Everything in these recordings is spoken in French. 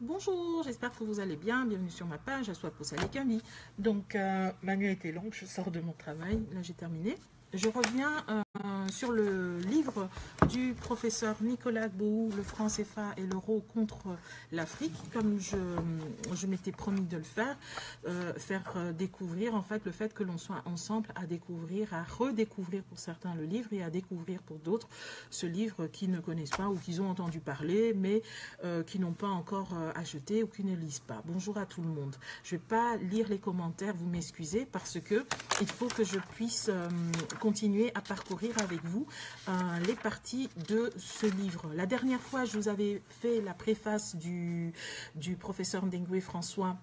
Bonjour, j'espère que vous allez bien. Bienvenue sur ma page, à Soi Poussa les Cambi. Donc, ma nuit a été longue, je sors de mon travail. Là, j'ai terminé. Je reviens sur le livre du professeur Nicolas Gbou, le franc CFA et l'euro contre l'Afrique, comme je m'étais promis de le faire, faire découvrir en fait le fait que l'on soit ensemble à découvrir, à redécouvrir pour certains le livre et à découvrir pour d'autres ce livre qui ne connaissent pas ou qu'ils ont entendu parler mais qui n'ont pas encore acheté ou qui ne lisent pas. Bonjour à tout le monde. Je ne vais pas lire les commentaires, vous m'excusez parce que il faut que je puisse continuer à parcourir avec vous les parties de ce livre. La dernière fois, je vous avais fait la préface du professeur Ndengwe François.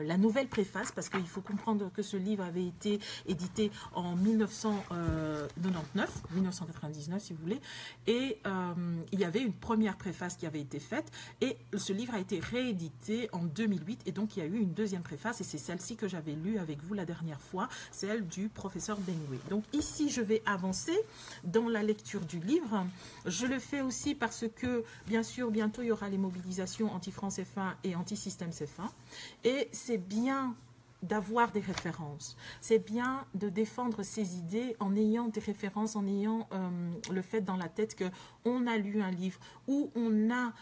La nouvelle préface, parce qu'il faut comprendre que ce livre avait été édité en 1999 si vous voulez, et il y avait une première préface qui avait été faite, et ce livre a été réédité en 2008, et donc il y a eu une deuxième préface, et c'est celle-ci que j'avais lue avec vous la dernière fois, celle du professeur Ndengwe. Donc ici, je vais avancer dans la lecture du livre. Je le fais aussi parce que, bien sûr, bientôt, il y aura les mobilisations anti-franc CFA et anti-système CFA, et c'est bien d'avoir des références. C'est bien de défendre ses idées en ayant des références, en ayant le fait dans la tête qu'on a lu un livre ou on a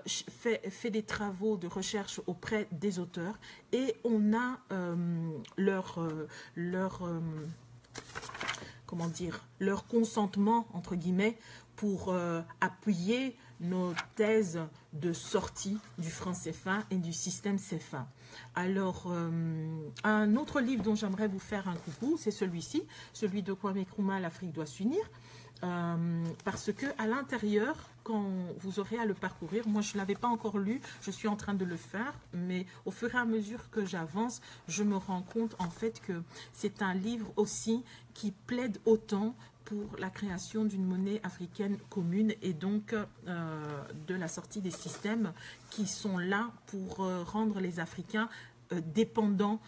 fait des travaux de recherche auprès des auteurs et on a comment dire, leur consentement, entre guillemets, pour appuyer nos thèses de sortie du franc CFA et du système CFA. Alors, un autre livre dont j'aimerais vous faire un coucou, c'est celui-ci, celui de Kwame Nkrumah, l'Afrique doit s'unir. Parce que à l'intérieur, quand vous aurez à le parcourir, moi je ne l'avais pas encore lu, je suis en train de le faire, mais au fur et à mesure que j'avance, je me rends compte en fait que c'est un livre aussi qui plaide autant pour la création d'une monnaie africaine commune et donc de la sortie des systèmes qui sont là pour rendre les Africains dépendants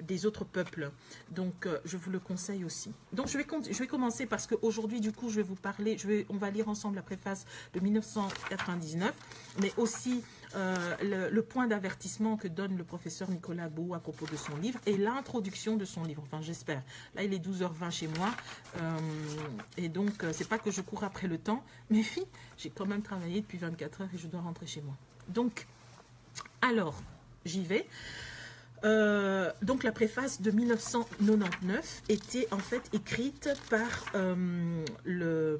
des autres peuples. Donc je vous le conseille aussi. Donc je vais commencer parce qu'aujourd'hui du coup je vais vous parler, on va lire ensemble la préface de 1999, mais aussi le point d'avertissement que donne le professeur Nicolas Gbou à propos de son livre et l'introduction de son livre, enfin j'espère. Là il est 12h20 chez moi et donc c'est pas que je cours après le temps, mais j'ai quand même travaillé depuis 24 heures et je dois rentrer chez moi. Donc alors j'y vais. Donc la préface de 1999 était en fait écrite par le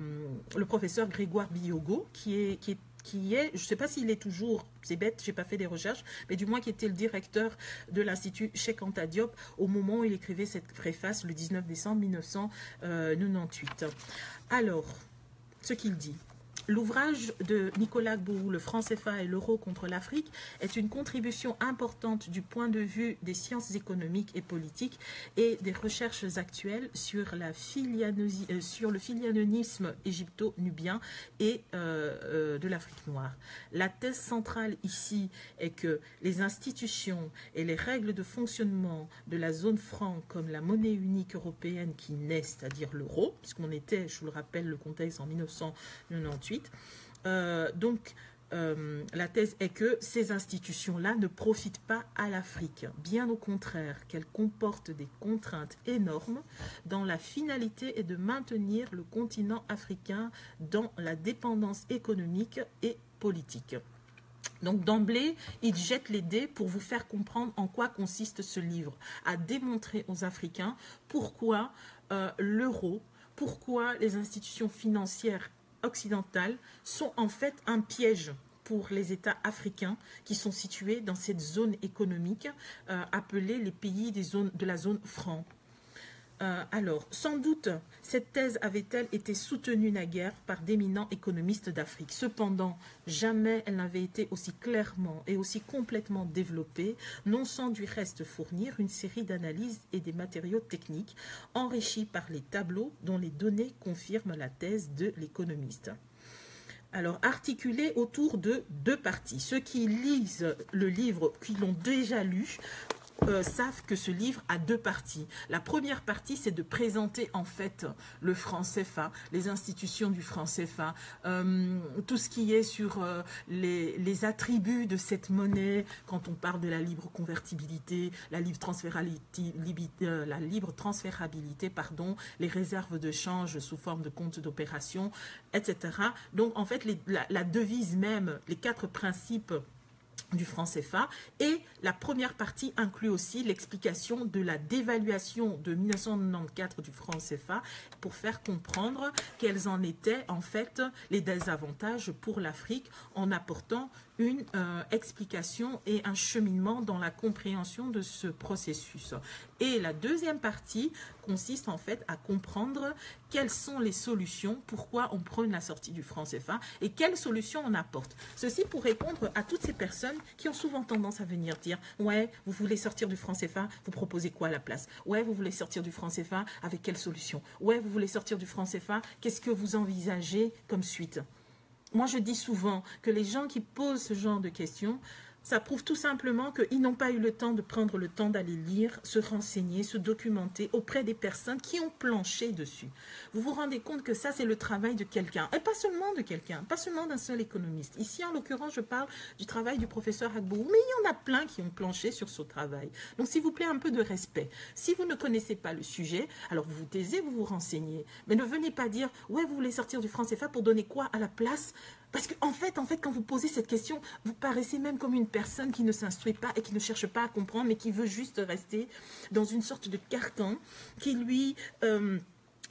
professeur Grégoire Biyogo, qui est, je ne sais pas s'il est toujours, c'est bête, j'ai pas fait des recherches, mais du moins qui était le directeur de l'Institut Cheikh Anta Diop au moment où il écrivait cette préface le 19 décembre 1998. Alors, ce qu'il dit. L'ouvrage de Nicolas Gbou, le franc CFA et l'euro contre l'Afrique, est une contribution importante du point de vue des sciences économiques et politiques et des recherches actuelles sur le filianisme égypto-nubien et de l'Afrique noire. La thèse centrale ici est que les institutions et les règles de fonctionnement de la zone franc comme la monnaie unique européenne qui naît, c'est-à-dire l'euro, puisqu'on était, je vous le rappelle, le contexte en 1998, la thèse est que ces institutions-là ne profitent pas à l'Afrique. Bien au contraire, qu'elles comportent des contraintes énormes dans la finalité est de maintenir le continent africain dans la dépendance économique et politique. Donc d'emblée, il jette les dés pour vous faire comprendre en quoi consiste ce livre, à démontrer aux Africains pourquoi l'euro, pourquoi les institutions financières occidentales sont en fait un piège pour les États africains qui sont situés dans cette zone économique appelée les pays de la zone franc. Alors, sans doute, cette thèse avait-elle été soutenue naguère par d'éminents économistes d'Afrique. Cependant, jamais elle n'avait été aussi clairement et aussi complètement développée, non sans du reste fournir une série d'analyses et des matériaux techniques enrichis par les tableaux dont les données confirment la thèse de l'économiste. Alors, articulé autour de deux parties. Ceux qui lisent le livre, qui l'ont déjà lu, savent que ce livre a deux parties. La première partie, c'est de présenter en fait le franc CFA, les institutions du franc CFA, tout ce qui est sur les attributs de cette monnaie, quand on parle de la libre convertibilité, la libre transférabilité, pardon, les réserves de change sous forme de compte d'opération, etc. Donc en fait, la devise même, les 4 principes du franc CFA, et la première partie inclut aussi l'explication de la dévaluation de 1994 du franc CFA pour faire comprendre quels en étaient en fait les désavantages pour l'Afrique en apportant une explication et un cheminement dans la compréhension de ce processus. Et la deuxième partie consiste en fait à comprendre quelles sont les solutions, pourquoi on prône la sortie du franc CFA et quelles solutions on apporte. Ceci pour répondre à toutes ces personnes qui ont souvent tendance à venir dire « Ouais, vous voulez sortir du franc CFA, vous proposez quoi à la place? Ouais, vous voulez sortir du franc CFA, avec quelle solution? Ouais, vous voulez sortir du franc CFA, qu'est-ce que vous envisagez comme suite ?» Moi, je dis souvent que les gens qui posent ce genre de questions, ça prouve tout simplement qu'ils n'ont pas eu le temps de prendre le temps d'aller lire, se renseigner, se documenter auprès des personnes qui ont planché dessus. Vous vous rendez compte que ça, c'est le travail de quelqu'un, et pas seulement de quelqu'un, pas seulement d'un seul économiste. Ici, en l'occurrence, je parle du travail du professeur Agbourou, mais il y en a plein qui ont planché sur ce travail. Donc, s'il vous plaît, un peu de respect. Si vous ne connaissez pas le sujet, alors vous vous taisez, vous vous renseignez. Mais ne venez pas dire, ouais, vous voulez sortir du franc CFA pour donner quoi à la place ? Parce qu'en fait, quand vous posez cette question, vous paraissez même comme une personne qui ne s'instruit pas et qui ne cherche pas à comprendre, mais qui veut juste rester dans une sorte de carcan qui lui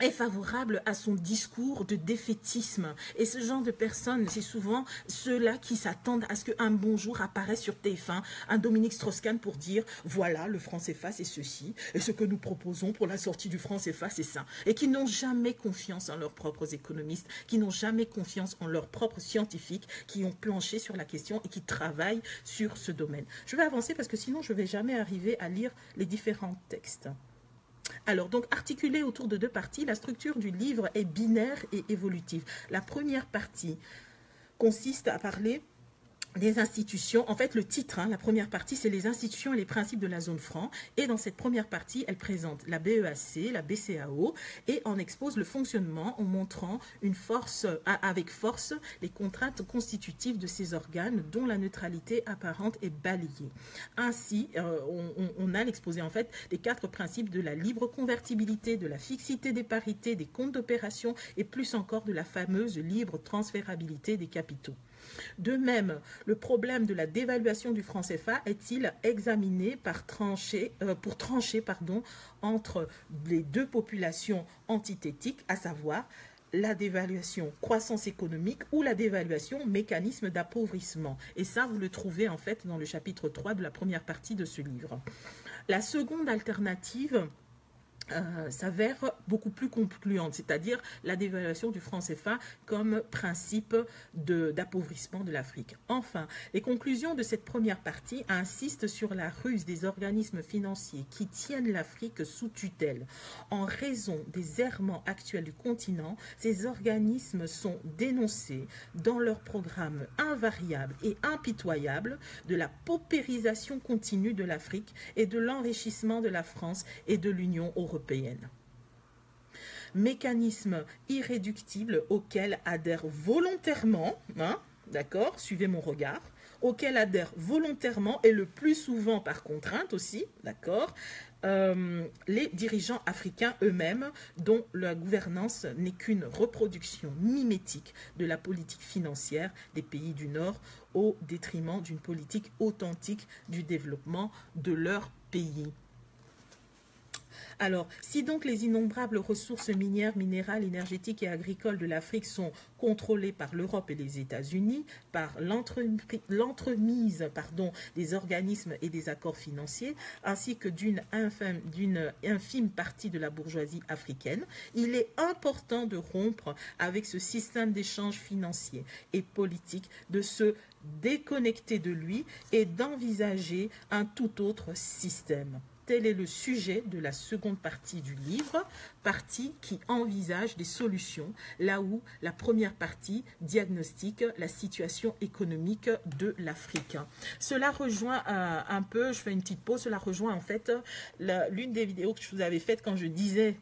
est favorable à son discours de défaitisme. Et ce genre de personnes, c'est souvent ceux-là qui s'attendent à ce qu'un bonjour apparaisse sur TF1, un Dominique Strauss-Kahn pour dire « Voilà, le franc CFA, c'est ceci, et ce que nous proposons pour la sortie du franc CFA, c'est ça. » Et qui n'ont jamais confiance en leurs propres économistes, qui n'ont jamais confiance en leurs propres scientifiques, qui ont planché sur la question et qui travaillent sur ce domaine. Je vais avancer parce que sinon, je ne vais jamais arriver à lire les différents textes. Alors, donc, articulé autour de deux parties, la structure du livre est binaire et évolutive. La première partie consiste à parler des institutions. En fait, le titre, la première partie, c'est les institutions et les principes de la zone franc. Et dans cette première partie, elle présente la BEAC, la BCAO, et en expose le fonctionnement en montrant avec force les contraintes constitutives de ces organes dont la neutralité apparente est balayée. Ainsi, on a l'exposé en fait des 4 principes de la libre convertibilité, de la fixité des parités, des comptes d'opération et plus encore de la fameuse libre transférabilité des capitaux. De même, le problème de la dévaluation du franc CFA est-il examiné pour trancher entre les deux populations antithétiques, à savoir la dévaluation croissance économique ou la dévaluation mécanisme d'appauvrissement. Et ça, vous le trouvez en fait dans le chapitre 3 de la première partie de ce livre. La seconde alternative s'avère beaucoup plus concluante, c'est-à-dire la dévaluation du franc CFA comme principe d'appauvrissement de l'Afrique. Enfin, les conclusions de cette première partie insistent sur la ruse des organismes financiers qui tiennent l'Afrique sous tutelle. En raison des errements actuels du continent, ces organismes sont dénoncés dans leur programme invariable et impitoyable de la paupérisation continue de l'Afrique et de l'enrichissement de la France et de l'Union européenne. Mécanisme irréductible auquel adhèrent volontairement, d'accord, suivez mon regard, auquel adhèrent volontairement et le plus souvent par contrainte aussi, d'accord, les dirigeants africains eux-mêmes dont la gouvernance n'est qu'une reproduction mimétique de la politique financière des pays du Nord au détriment d'une politique authentique du développement de leur pays. Alors, si donc les innombrables ressources minières, minérales, énergétiques et agricoles de l'Afrique sont contrôlées par l'Europe et les États-Unis, par l'entremise des organismes et des accords financiers, ainsi que d'une infime partie de la bourgeoisie africaine, il est important de rompre avec ce système d'échange financier et politique, de se déconnecter de lui et d'envisager un tout autre système. tel est le sujet de la seconde partie du livre, partie qui envisage des solutions, là où la première partie diagnostique la situation économique de l'Afrique. Cela rejoint un peu, je fais une petite pause, cela rejoint en fait l'une des vidéos que je vous avais faites quand je disais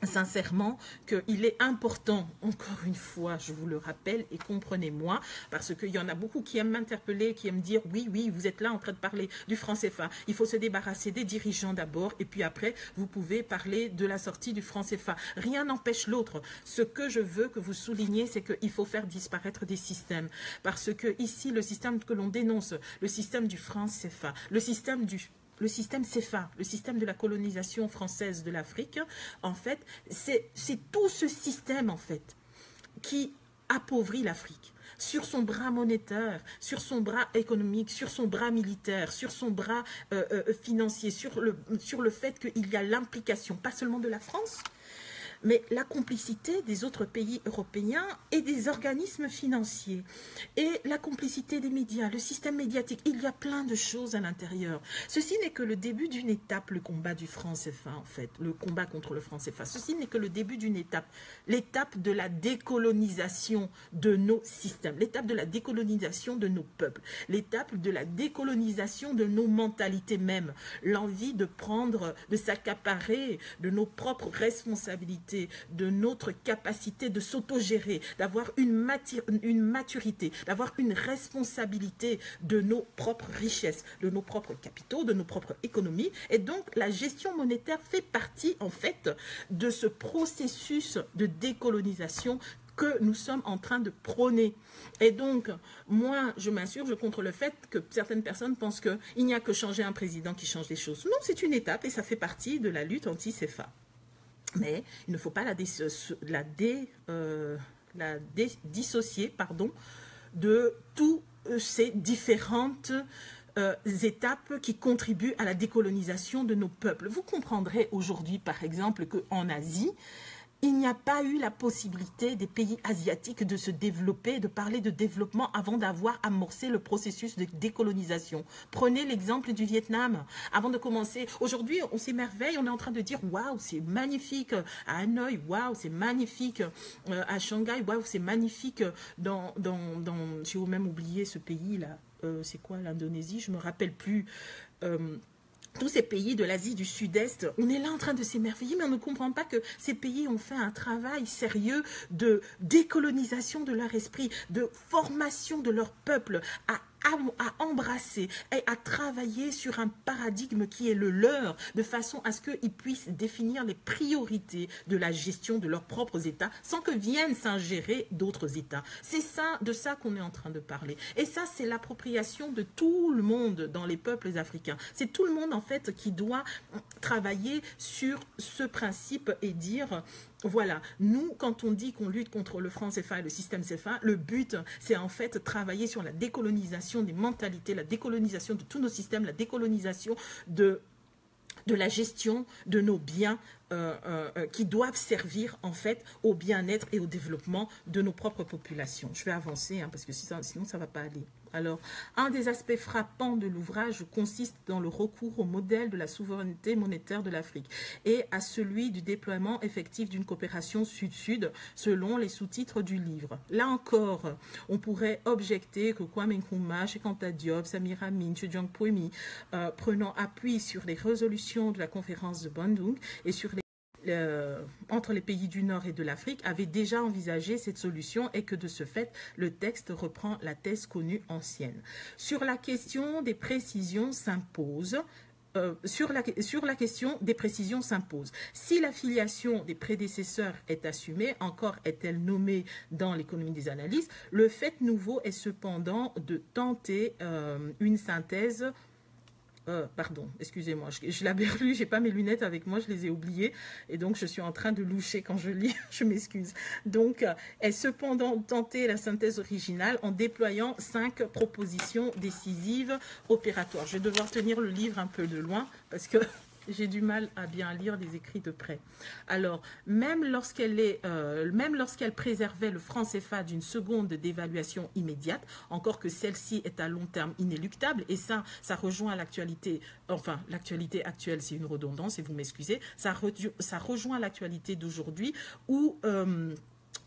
sincèrement qu'il est important, encore une fois, je vous le rappelle et comprenez-moi, parce qu'il y en a beaucoup qui aiment m'interpeller, qui aiment dire oui, vous êtes là en train de parler du franc CFA, il faut se débarrasser des dirigeants d'abord et puis après vous pouvez parler de la sortie du franc CFA. Rien n'empêche l'autre. Ce que je veux que vous souligniez, c'est qu'il faut faire disparaître des systèmes, parce que ici le système que l'on dénonce, le système du franc CFA, le système CFA, le système de la colonisation française de l'Afrique, en fait, c'est tout ce système, en fait, qui appauvrit l'Afrique sur son bras monétaire, sur son bras économique, sur son bras militaire, sur son bras financier, sur le fait qu'il y a l'implication, pas seulement de la France, mais la complicité des autres pays européens et des organismes financiers et la complicité des médias, le système médiatique. Il y a plein de choses à l'intérieur. Ceci n'est que le début d'une étape, le combat du franc CFA en fait, le combat contre le franc CFA. Ceci n'est que le début d'une étape, l'étape de la décolonisation de nos systèmes, l'étape de la décolonisation de nos peuples, l'étape de la décolonisation de nos mentalités même, l'envie de prendre, de s'accaparer de nos propres responsabilités, de notre capacité de s'autogérer, d'avoir une maturité, d'avoir une responsabilité de nos propres richesses, de nos propres capitaux, de nos propres économies. Et donc, la gestion monétaire fait partie, en fait, de ce processus de décolonisation que nous sommes en train de prôner. Et donc, moi, je m'insurge contre le fait que certaines personnes pensent qu'il n'y a que changer un président qui change les choses. Non, c'est une étape et ça fait partie de la lutte anti-CFA. Mais il ne faut pas la dissocier de toutes ces différentes étapes qui contribuent à la décolonisation de nos peuples. Vous comprendrez aujourd'hui, par exemple, qu'en Asie, il n'y a pas eu la possibilité des pays asiatiques de se développer, de parler de développement avant d'avoir amorcé le processus de décolonisation. Prenez l'exemple du Vietnam. Avant de commencer, aujourd'hui, on s'émerveille, on est en train de dire « Waouh, c'est magnifique à Hanoï, waouh, c'est magnifique à Shanghai, waouh, c'est magnifique dans j'ai même oublié ce pays-là. C'est quoi l'Indonésie? Je ne me rappelle plus. Tous ces pays de l'Asie du Sud-Est, on est là en train de s'émerveiller, mais on ne comprend pas que ces pays ont fait un travail sérieux de décolonisation de leur esprit, de formation de leur peuple, à embrasser et à travailler sur un paradigme qui est le leur, de façon à ce qu'ils puissent définir les priorités de la gestion de leurs propres États, sans que viennent s'ingérer d'autres États. C'est de ça qu'on est en train de parler. Et ça, c'est l'appropriation de tout le monde dans les peuples africains. C'est tout le monde, en fait, qui doit travailler sur ce principe et dire... Voilà, nous, quand on dit qu'on lutte contre le franc CFA et le système CFA, le but, c'est en fait travailler sur la décolonisation des mentalités, la décolonisation de tous nos systèmes, la décolonisation de la gestion de nos biens qui doivent servir en fait au bien-être et au développement de nos propres populations. Je vais avancer parce que sinon ça ne va pas aller. Alors, un des aspects frappants de l'ouvrage consiste dans le recours au modèle de la souveraineté monétaire de l'Afrique et à celui du déploiement effectif d'une coopération sud-sud selon les sous-titres du livre. Là encore, on pourrait objecter que Kwame Nkrumah, Cheikh Anta Diop, Samir Amin, Tchudjong Poemi, prenant appui sur les résolutions de la conférence de Bandung et sur entre les pays du Nord et de l'Afrique, avait déjà envisagé cette solution et que de ce fait, le texte reprend la thèse connue ancienne. Sur la question des précisions s'impose. Sur la question des précisions s'impose. Si l'affiliation des prédécesseurs est assumée, encore est-elle nommée dans l'économie des analyses, le fait nouveau est cependant de tenter une synthèse. Pardon, excusez-moi, je l'avais lu, j'ai pas mes lunettes avec moi, je les ai oubliées et donc je suis en train de loucher quand je lis, je m'excuse. Donc, est cependant tenter la synthèse originale en déployant 5 propositions décisives opératoires. Je vais devoir tenir le livre un peu de loin parce que j'ai du mal à bien lire les écrits de près. Alors, même lorsqu'elle préservait le franc CFA d'une seconde dévaluation immédiate, encore que celle-ci est à long terme inéluctable, et ça rejoint l'actualité, enfin, l'actualité actuelle, c'est une redondance, et vous m'excusez, ça rejoint l'actualité d'aujourd'hui où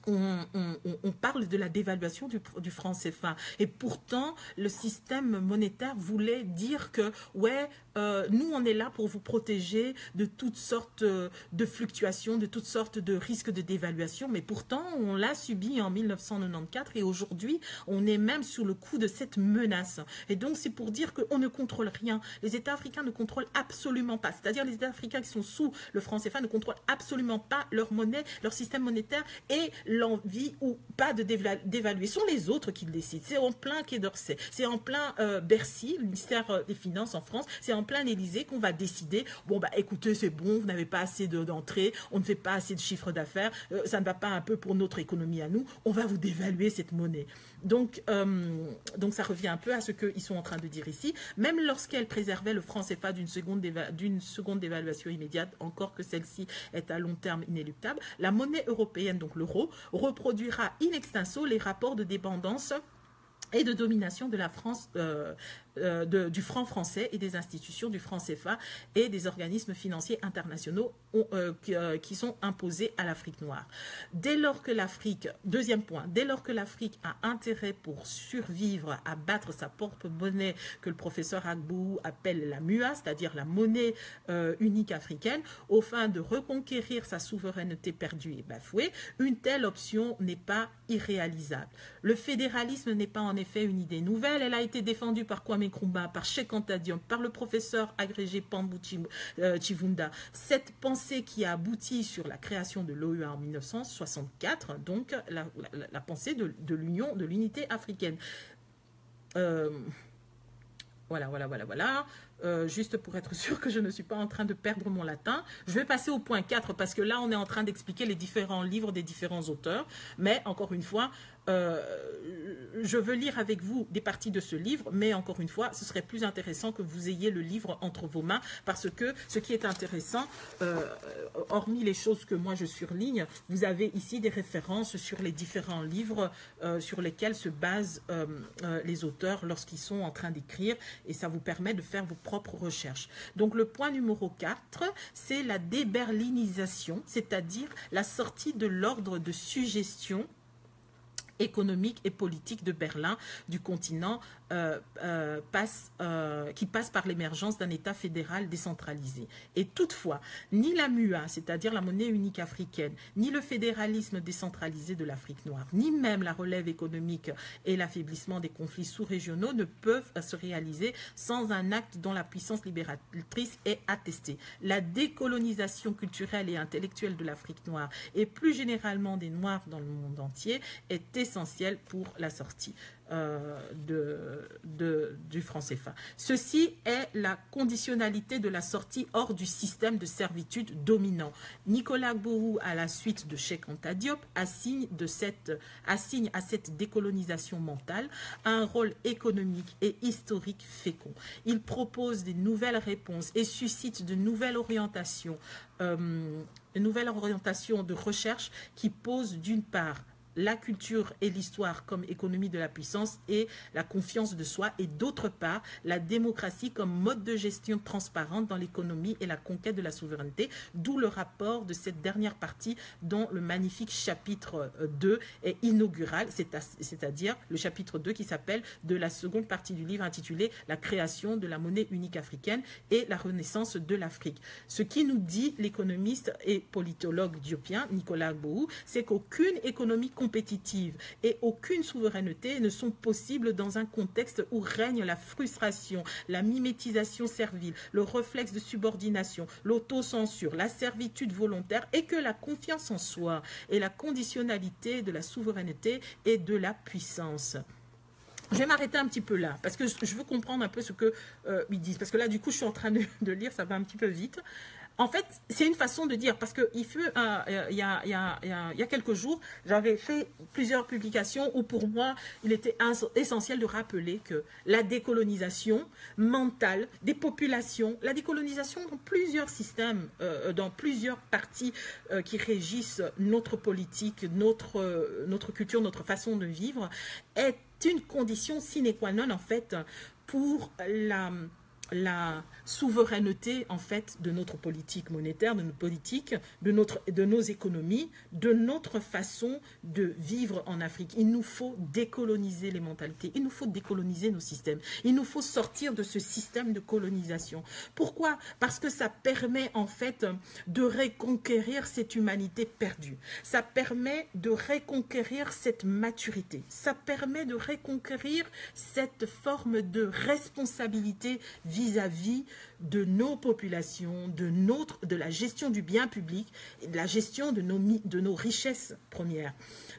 on parle de la dévaluation du franc CFA. Et pourtant, le système monétaire voulait dire que, ouais, nous, on est là pour vous protéger de toutes sortes de fluctuations, de toutes sortes de risques de dévaluation. Mais pourtant, on l'a subi en 1994 et aujourd'hui, on est même sous le coup de cette menace. Et donc, c'est pour dire qu'on ne contrôle rien. Les États africains ne contrôlent absolument pas. C'est-à-dire les États africains qui sont sous le franc CFA ne contrôlent absolument pas leur monnaie, leur système monétaire et l'envie ou pas de d'évaluer. Ce sont les autres qui le décident. C'est en plein Quai d'Orsay, c'est en plein Bercy, le ministère des Finances en France, c'est en plein Élysée qu'on va décider, bon bah écoutez, c'est bon, vous n'avez pas assez d'entrées, on ne fait pas assez de chiffre d'affaires, ça ne va pas un peu pour notre économie à nous, on va vous dévaluer cette monnaie. Donc ça revient un peu à ce qu'ils sont en train de dire ici. Même lorsqu'elle préservait le franc CFA d'une seconde dévaluation immédiate, encore que celle-ci est à long terme inéluctable, la monnaie européenne, donc l'euro, reproduira in extenso les rapports de dépendance et de domination de la France, du franc français et des institutions du franc CFA et des organismes financiers internationaux qui sont imposés à l'Afrique noire. Dès lors que l'Afrique, deuxième point, dès lors que l'Afrique a intérêt pour survivre à battre sa propre monnaie que le professeur Agbou appelle la MUA, c'est-à-dire la monnaie unique africaine, aux fins de reconquérir sa souveraineté perdue et bafouée, une telle option n'est pas irréalisable. Le fédéralisme n'est pas en effet une idée nouvelle, elle a été défendue par Kwame Nkrumah, par Cheikh Anta Diop, par le professeur agrégé Pambou Chivunda. Cette pensée qui a abouti sur la création de l'OUA en 1964, donc la pensée de l'union, de l'unité africaine. Voilà. Juste pour être sûr que je ne suis pas en train de perdre mon latin. Je vais passer au point 4 parce que là, on est en train d'expliquer les différents livres des différents auteurs. Mais encore une fois, je veux lire avec vous des parties de ce livre, mais encore une fois, ce serait plus intéressant que vous ayez le livre entre vos mains parce que ce qui est intéressant, hormis les choses que moi je surligne, vous avez ici des références sur les différents livres sur lesquels se basent les auteurs lorsqu'ils sont en train d'écrire et ça vous permet de faire vos propres recherches. Donc le point numéro 4, c'est la déberlinisation, c'est-à-dire la sortie de l'ordre de suggestion économique et politique de Berlin du continent qui passe par l'émergence d'un État fédéral décentralisé. Et toutefois, ni la MUA, c'est-à-dire la monnaie unique africaine, ni le fédéralisme décentralisé de l'Afrique noire, ni même la relève économique et l'affaiblissement des conflits sous-régionaux ne peuvent se réaliser sans un acte dont la puissance libératrice est attestée. La décolonisation culturelle et intellectuelle de l'Afrique noire et plus généralement des Noirs dans le monde entier est essentielle pour la sortie du franc CFA. Ceci est la conditionnalité de la sortie hors du système de servitude dominant. Nicolas Gbowou, à la suite de Cheikh Anta Diop, assigne à cette décolonisation mentale un rôle économique et historique fécond. Il propose des nouvelles réponses et suscite de nouvelles orientations de recherche qui posent d'une part la culture et l'histoire comme économie de la puissance et la confiance de soi, et d'autre part, la démocratie comme mode de gestion transparente dans l'économie et la conquête de la souveraineté, d'où le rapport de cette dernière partie dont le magnifique chapitre 2 est inaugural, c'est-à-dire le chapitre 2 qui s'appelle de la seconde partie du livre intitulé « La création de la monnaie unique africaine et la renaissance de l'Afrique ». Ce qui nous dit l'économiste et politologue diopien Nicolas Gbowou, c'est qu'aucune économie compétitive et aucune souveraineté ne sont possibles dans un contexte où règne la frustration, la mimétisation servile, le réflexe de subordination, l'autocensure, la servitude volontaire et que la confiance en soi est la conditionnalité de la souveraineté et de la puissance. Je vais m'arrêter un petit peu là, parce que je veux comprendre un peu ce qu'ils disent. Parce que là, du coup, je suis en train de lire, ça va un petit peu vite. En fait, c'est une façon de dire, parce qu'il y a quelques jours, j'avais fait plusieurs publications où pour moi, il était essentiel de rappeler que la décolonisation mentale des populations, la décolonisation dans plusieurs systèmes, dans plusieurs parties qui régissent notre politique, notre culture, notre façon de vivre, est une condition sine qua non en fait pour la souveraineté en fait de notre politique monétaire, de notre politique, de nos économies, de notre façon de vivre en Afrique. Il nous faut décoloniser les mentalités, il nous faut décoloniser nos systèmes, il nous faut sortir de ce système de colonisation. Pourquoi? Parce que ça permet en fait de reconquérir cette humanité perdue, ça permet de reconquérir cette maturité, ça permet de reconquérir cette forme de responsabilité vis-à-vis de nos populations, de la gestion du bien public et de la gestion de nos richesses premières.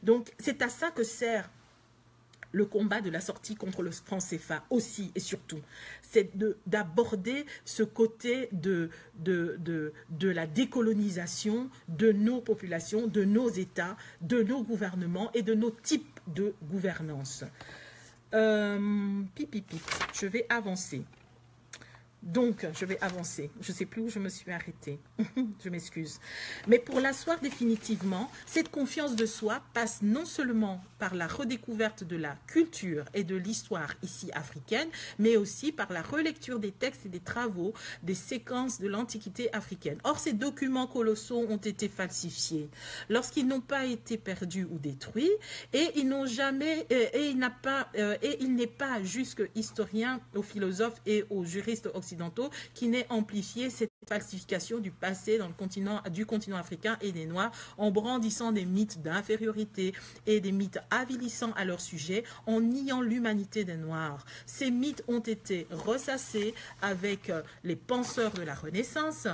Donc, c'est à ça que sert le combat de la sortie contre le franc CFA aussi et surtout. C'est d'aborder ce côté de la décolonisation de nos populations, de nos États, de nos gouvernements et de nos types de gouvernance. Je vais avancer. Donc, je vais avancer. Je ne sais plus où je me suis arrêtée. Je m'excuse. Mais pour l'asseoir définitivement, cette confiance de soi passe non seulement par la redécouverte de la culture et de l'histoire ici africaine, mais aussi par la relecture des textes et des travaux, des séquences de l'Antiquité africaine. Or, ces documents colossaux ont été falsifiés lorsqu'ils n'ont pas été perdus ou détruits, et ils n'ont jamais, il n'est pas jusque historien, aux philosophes et aux juristes occidentaux qui n'ait amplifié cette falsification du passé du continent africain et des Noirs en brandissant des mythes d'infériorité et des mythes avilissants à leur sujet, en niant l'humanité des Noirs. Ces mythes ont été ressassés avec les penseurs de la Renaissance,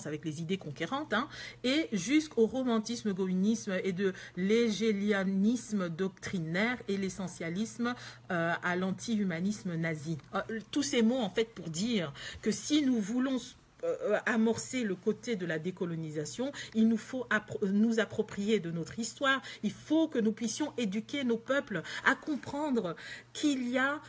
avec les idées conquérantes, et jusqu'au romantisme, gaulinisme et de l'hégélianisme doctrinaire et l'essentialisme à l'anti-humanisme nazi. Tous ces mots en fait pour dire que si nous voulons amorcer le côté de la décolonisation, il nous faut nous approprier de notre histoire, il faut que nous puissions éduquer nos peuples à comprendre qu'il y a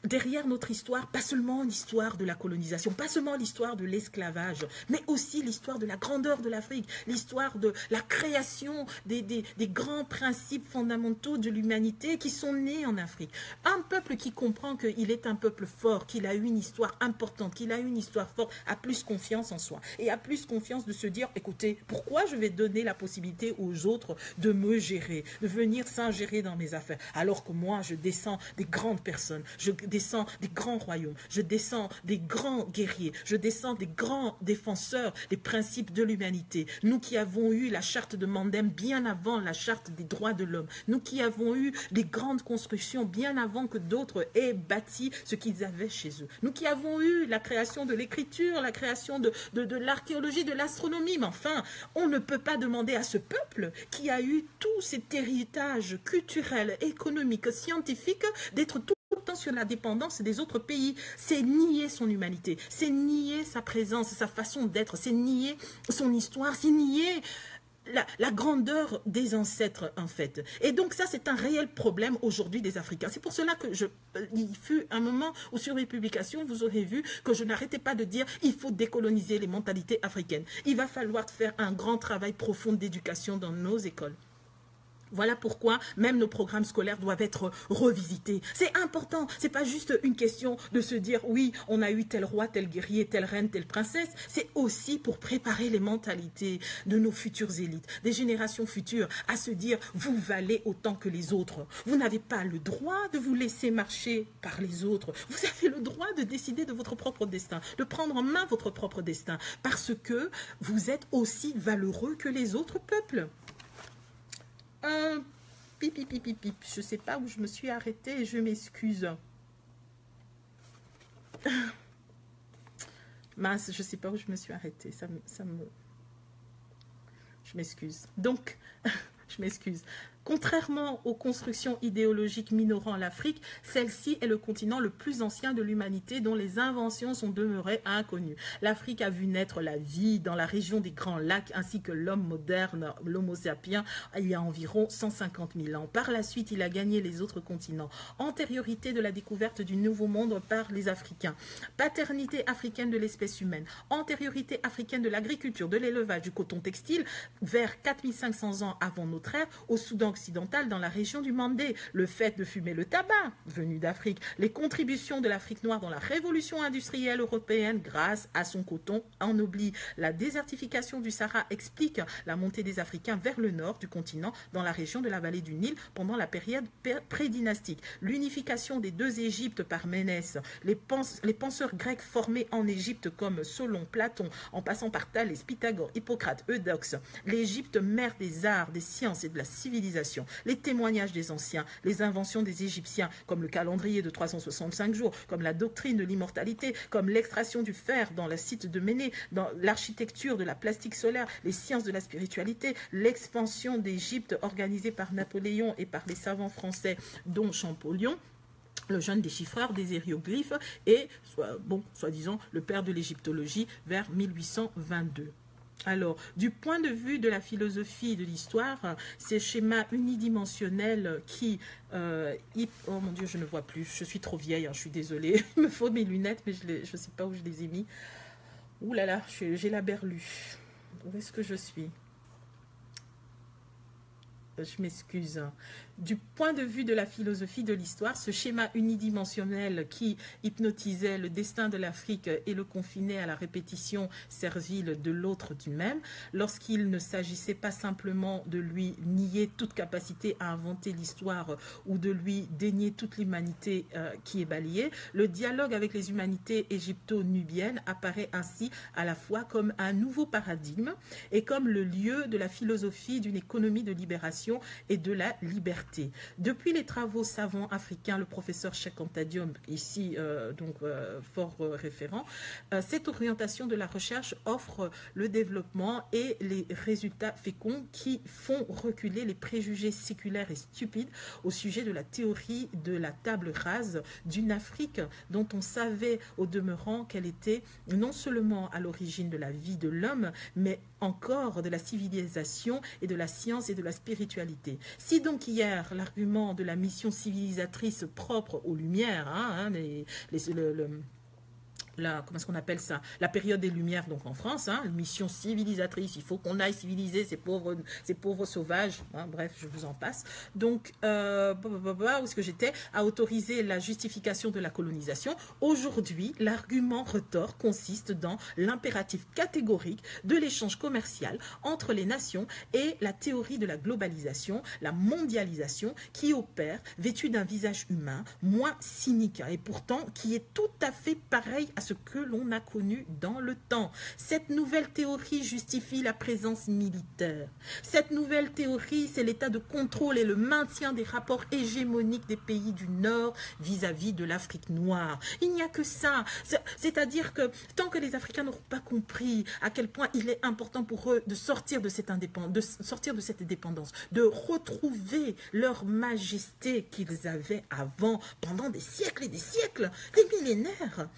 derrière notre histoire, pas seulement l'histoire de la colonisation, pas seulement l'histoire de l'esclavage, mais aussi l'histoire de la grandeur de l'Afrique, l'histoire de la création des grands principes fondamentaux de l'humanité qui sont nés en Afrique. Un peuple qui comprend qu'il est un peuple fort, qu'il a eu une histoire importante, qu'il a eu une histoire forte, a plus confiance en soi et a plus confiance de se dire, écoutez, pourquoi je vais donner la possibilité aux autres de me gérer, de venir s'ingérer dans mes affaires, alors que moi, je descends des grandes personnes, je descends des grands royaumes, je descends des grands guerriers, je descends des grands défenseurs des principes de l'humanité. Nous qui avons eu la charte de Mandem bien avant la charte des droits de l'homme, nous qui avons eu des grandes constructions bien avant que d'autres aient bâti ce qu'ils avaient chez eux. Nous qui avons eu la création de l'écriture, la création de l'archéologie, de l'astronomie. Mais enfin, on ne peut pas demander à ce peuple qui a eu tout cet héritage culturel, économique, scientifique, d'être tout le temps sur la dépendance des autres pays. C'est nier son humanité, c'est nier sa présence, sa façon d'être, c'est nier son histoire, c'est nier la grandeur des ancêtres en fait. Et donc ça c'est un réel problème aujourd'hui des Africains. C'est pour cela que il fut un moment où sur mes publications vous aurez vu que je n'arrêtais pas de dire il faut décoloniser les mentalités africaines. Il va falloir faire un grand travail profond d'éducation dans nos écoles. Voilà pourquoi même nos programmes scolaires doivent être revisités. C'est important, c'est pas juste une question de se dire oui, on a eu tel roi, tel guerrier, telle reine, telle princesse. C'est aussi pour préparer les mentalités de nos futures élites, des générations futures, à se dire vous valez autant que les autres. Vous n'avez pas le droit de vous laisser marcher par les autres. Vous avez le droit de décider de votre propre destin, de prendre en main votre propre destin, parce que vous êtes aussi valeureux que les autres peuples. Je ne sais pas où je me suis arrêtée et je m'excuse. Mince, je ne sais pas où je me suis arrêtée. Je m'excuse. Donc, je m'excuse. Contrairement aux constructions idéologiques minorant l'Afrique, celle-ci est le continent le plus ancien de l'humanité dont les inventions sont demeurées inconnues. L'Afrique a vu naître la vie dans la région des Grands Lacs ainsi que l'homme moderne, l'Homo sapiens, il y a environ 150 000 ans. Par la suite, il a gagné les autres continents. Antériorité de la découverte du Nouveau Monde par les Africains. Paternité africaine de l'espèce humaine. Antériorité africaine de l'agriculture, de l'élevage, du coton textile vers 4500 ans avant notre ère au Soudan occidentale dans la région du Mandé, le fait de fumer le tabac venu d'Afrique, les contributions de l'Afrique noire dans la révolution industrielle européenne grâce à son coton ennobli, la désertification du Sahara explique la montée des Africains vers le nord du continent dans la région de la vallée du Nil pendant la période prédynastique, l'unification des deux Égyptes par Ménès, les penseurs grecs formés en Égypte comme Solon, Platon, en passant par Thalès, Pythagore, Hippocrate, Eudoxe, l'Égypte mère des arts, des sciences et de la civilisation, les témoignages des anciens, les inventions des Égyptiens, comme le calendrier de 365 jours, comme la doctrine de l'immortalité, comme l'extraction du fer dans le site de Méné, dans l'architecture de la plastique solaire, les sciences de la spiritualité, l'expansion d'Égypte organisée par Napoléon et par les savants français, dont Champollion, le jeune déchiffreur des hiéroglyphes et, soi-disant, le père de l'égyptologie vers 1822. Alors, du point de vue de la philosophie de l'histoire, ces schémas unidimensionnels qui... oh mon Dieu, je ne vois plus. Je suis trop vieille, hein, je suis désolée. Il me faut mes lunettes, mais je ne sais pas où je les ai mis. Ouh là là, j'ai la berlue. Où est-ce que je suis? Je m'excuse. Du point de vue de la philosophie de l'histoire, ce schéma unidimensionnel qui hypnotisait le destin de l'Afrique et le confinait à la répétition servile de l'autre du même, lorsqu'il ne s'agissait pas simplement de lui nier toute capacité à inventer l'histoire ou de lui dénier toute l'humanité qui est balayée, le dialogue avec les humanités égypto-nubiennes apparaît ainsi à la fois comme un nouveau paradigme et comme le lieu de la philosophie d'une économie de libération et de la liberté. Depuis les travaux savants africains, le professeur Cheikh Anta Diop, ici fort référent, cette orientation de la recherche offre le développement et les résultats féconds qui font reculer les préjugés séculaires et stupides au sujet de la théorie de la table rase d'une Afrique dont on savait au demeurant qu'elle était non seulement à l'origine de la vie de l'homme, mais encore de la civilisation et de la science et de la spiritualité. Si donc hier, l'argument de la mission civilisatrice propre aux Lumières, comment est-ce qu'on appelle ça? La période des Lumières, donc en France, mission civilisatrice, il faut qu'on aille civiliser ces pauvres sauvages, bref, je vous en passe. Donc, où est-ce que j'étais? À autoriser la justification de la colonisation. Aujourd'hui, l'argument retors consiste dans l'impératif catégorique de l'échange commercial entre les nations et la théorie de la globalisation, la mondialisation, qui opère, vêtue d'un visage humain, moins cynique, et pourtant qui est tout à fait pareil à ce que l'on a connu dans le temps. Cette nouvelle théorie justifie la présence militaire. Cette nouvelle théorie, c'est l'état de contrôle et le maintien des rapports hégémoniques des pays du Nord vis-à-vis de l'Afrique noire. Il n'y a que ça. C'est-à-dire que tant que les Africains n'auront pas compris à quel point il est important pour eux de sortir de cette dépendance, de retrouver leur majesté qu'ils avaient avant, pendant des siècles et des siècles, des millénaires,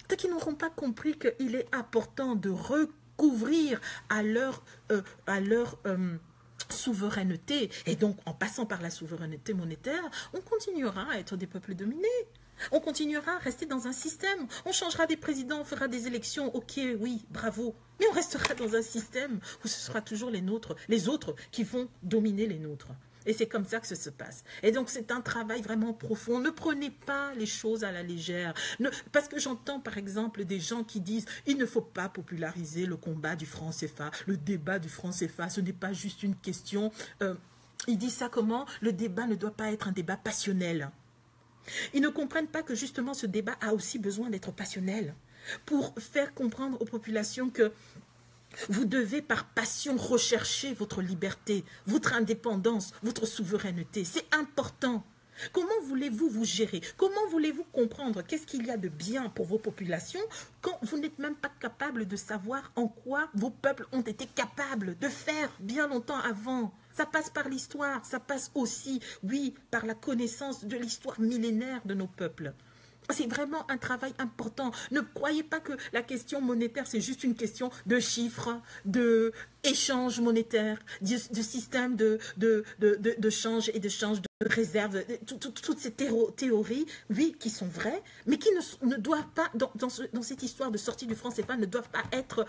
tant qu'ils n'auront pas compris qu'il est important de recouvrir à leur souveraineté, et donc en passant par la souveraineté monétaire, on continuera à être des peuples dominés. On continuera à rester dans un système. On changera des présidents, on fera des élections, ok, oui, bravo. Mais on restera dans un système où ce sera toujours les autres qui vont dominer les nôtres. Et c'est comme ça que ça se passe. Et donc, c'est un travail vraiment profond. Ne prenez pas les choses à la légère. Parce que j'entends, par exemple, des gens qui disent « Il ne faut pas populariser le combat du franc CFA, le débat du franc CFA. Ce n'est pas juste une question... Ils disent ça comment? Le débat ne doit pas être un débat passionnel. Ils ne comprennent pas que justement, ce débat a aussi besoin d'être passionnel pour faire comprendre aux populations que vous devez par passion rechercher votre liberté, votre indépendance, votre souveraineté. C'est important. Comment voulez-vous vous gérer? Comment voulez-vous comprendre qu'est-ce qu'il y a de bien pour vos populations quand vous n'êtes même pas capable de savoir en quoi vos peuples ont été capables de faire bien longtemps avant? Ça passe par l'histoire, ça passe aussi, oui, par la connaissance de l'histoire millénaire de nos peuples. C'est vraiment un travail important. Ne croyez pas que la question monétaire, c'est juste une question de chiffres, de échange monétaire, de système de change et de change de réserve. Toutes ces théories, oui, qui sont vraies, mais qui ne doivent pas, dans cette histoire de sortie du franc CFA, ne doivent pas être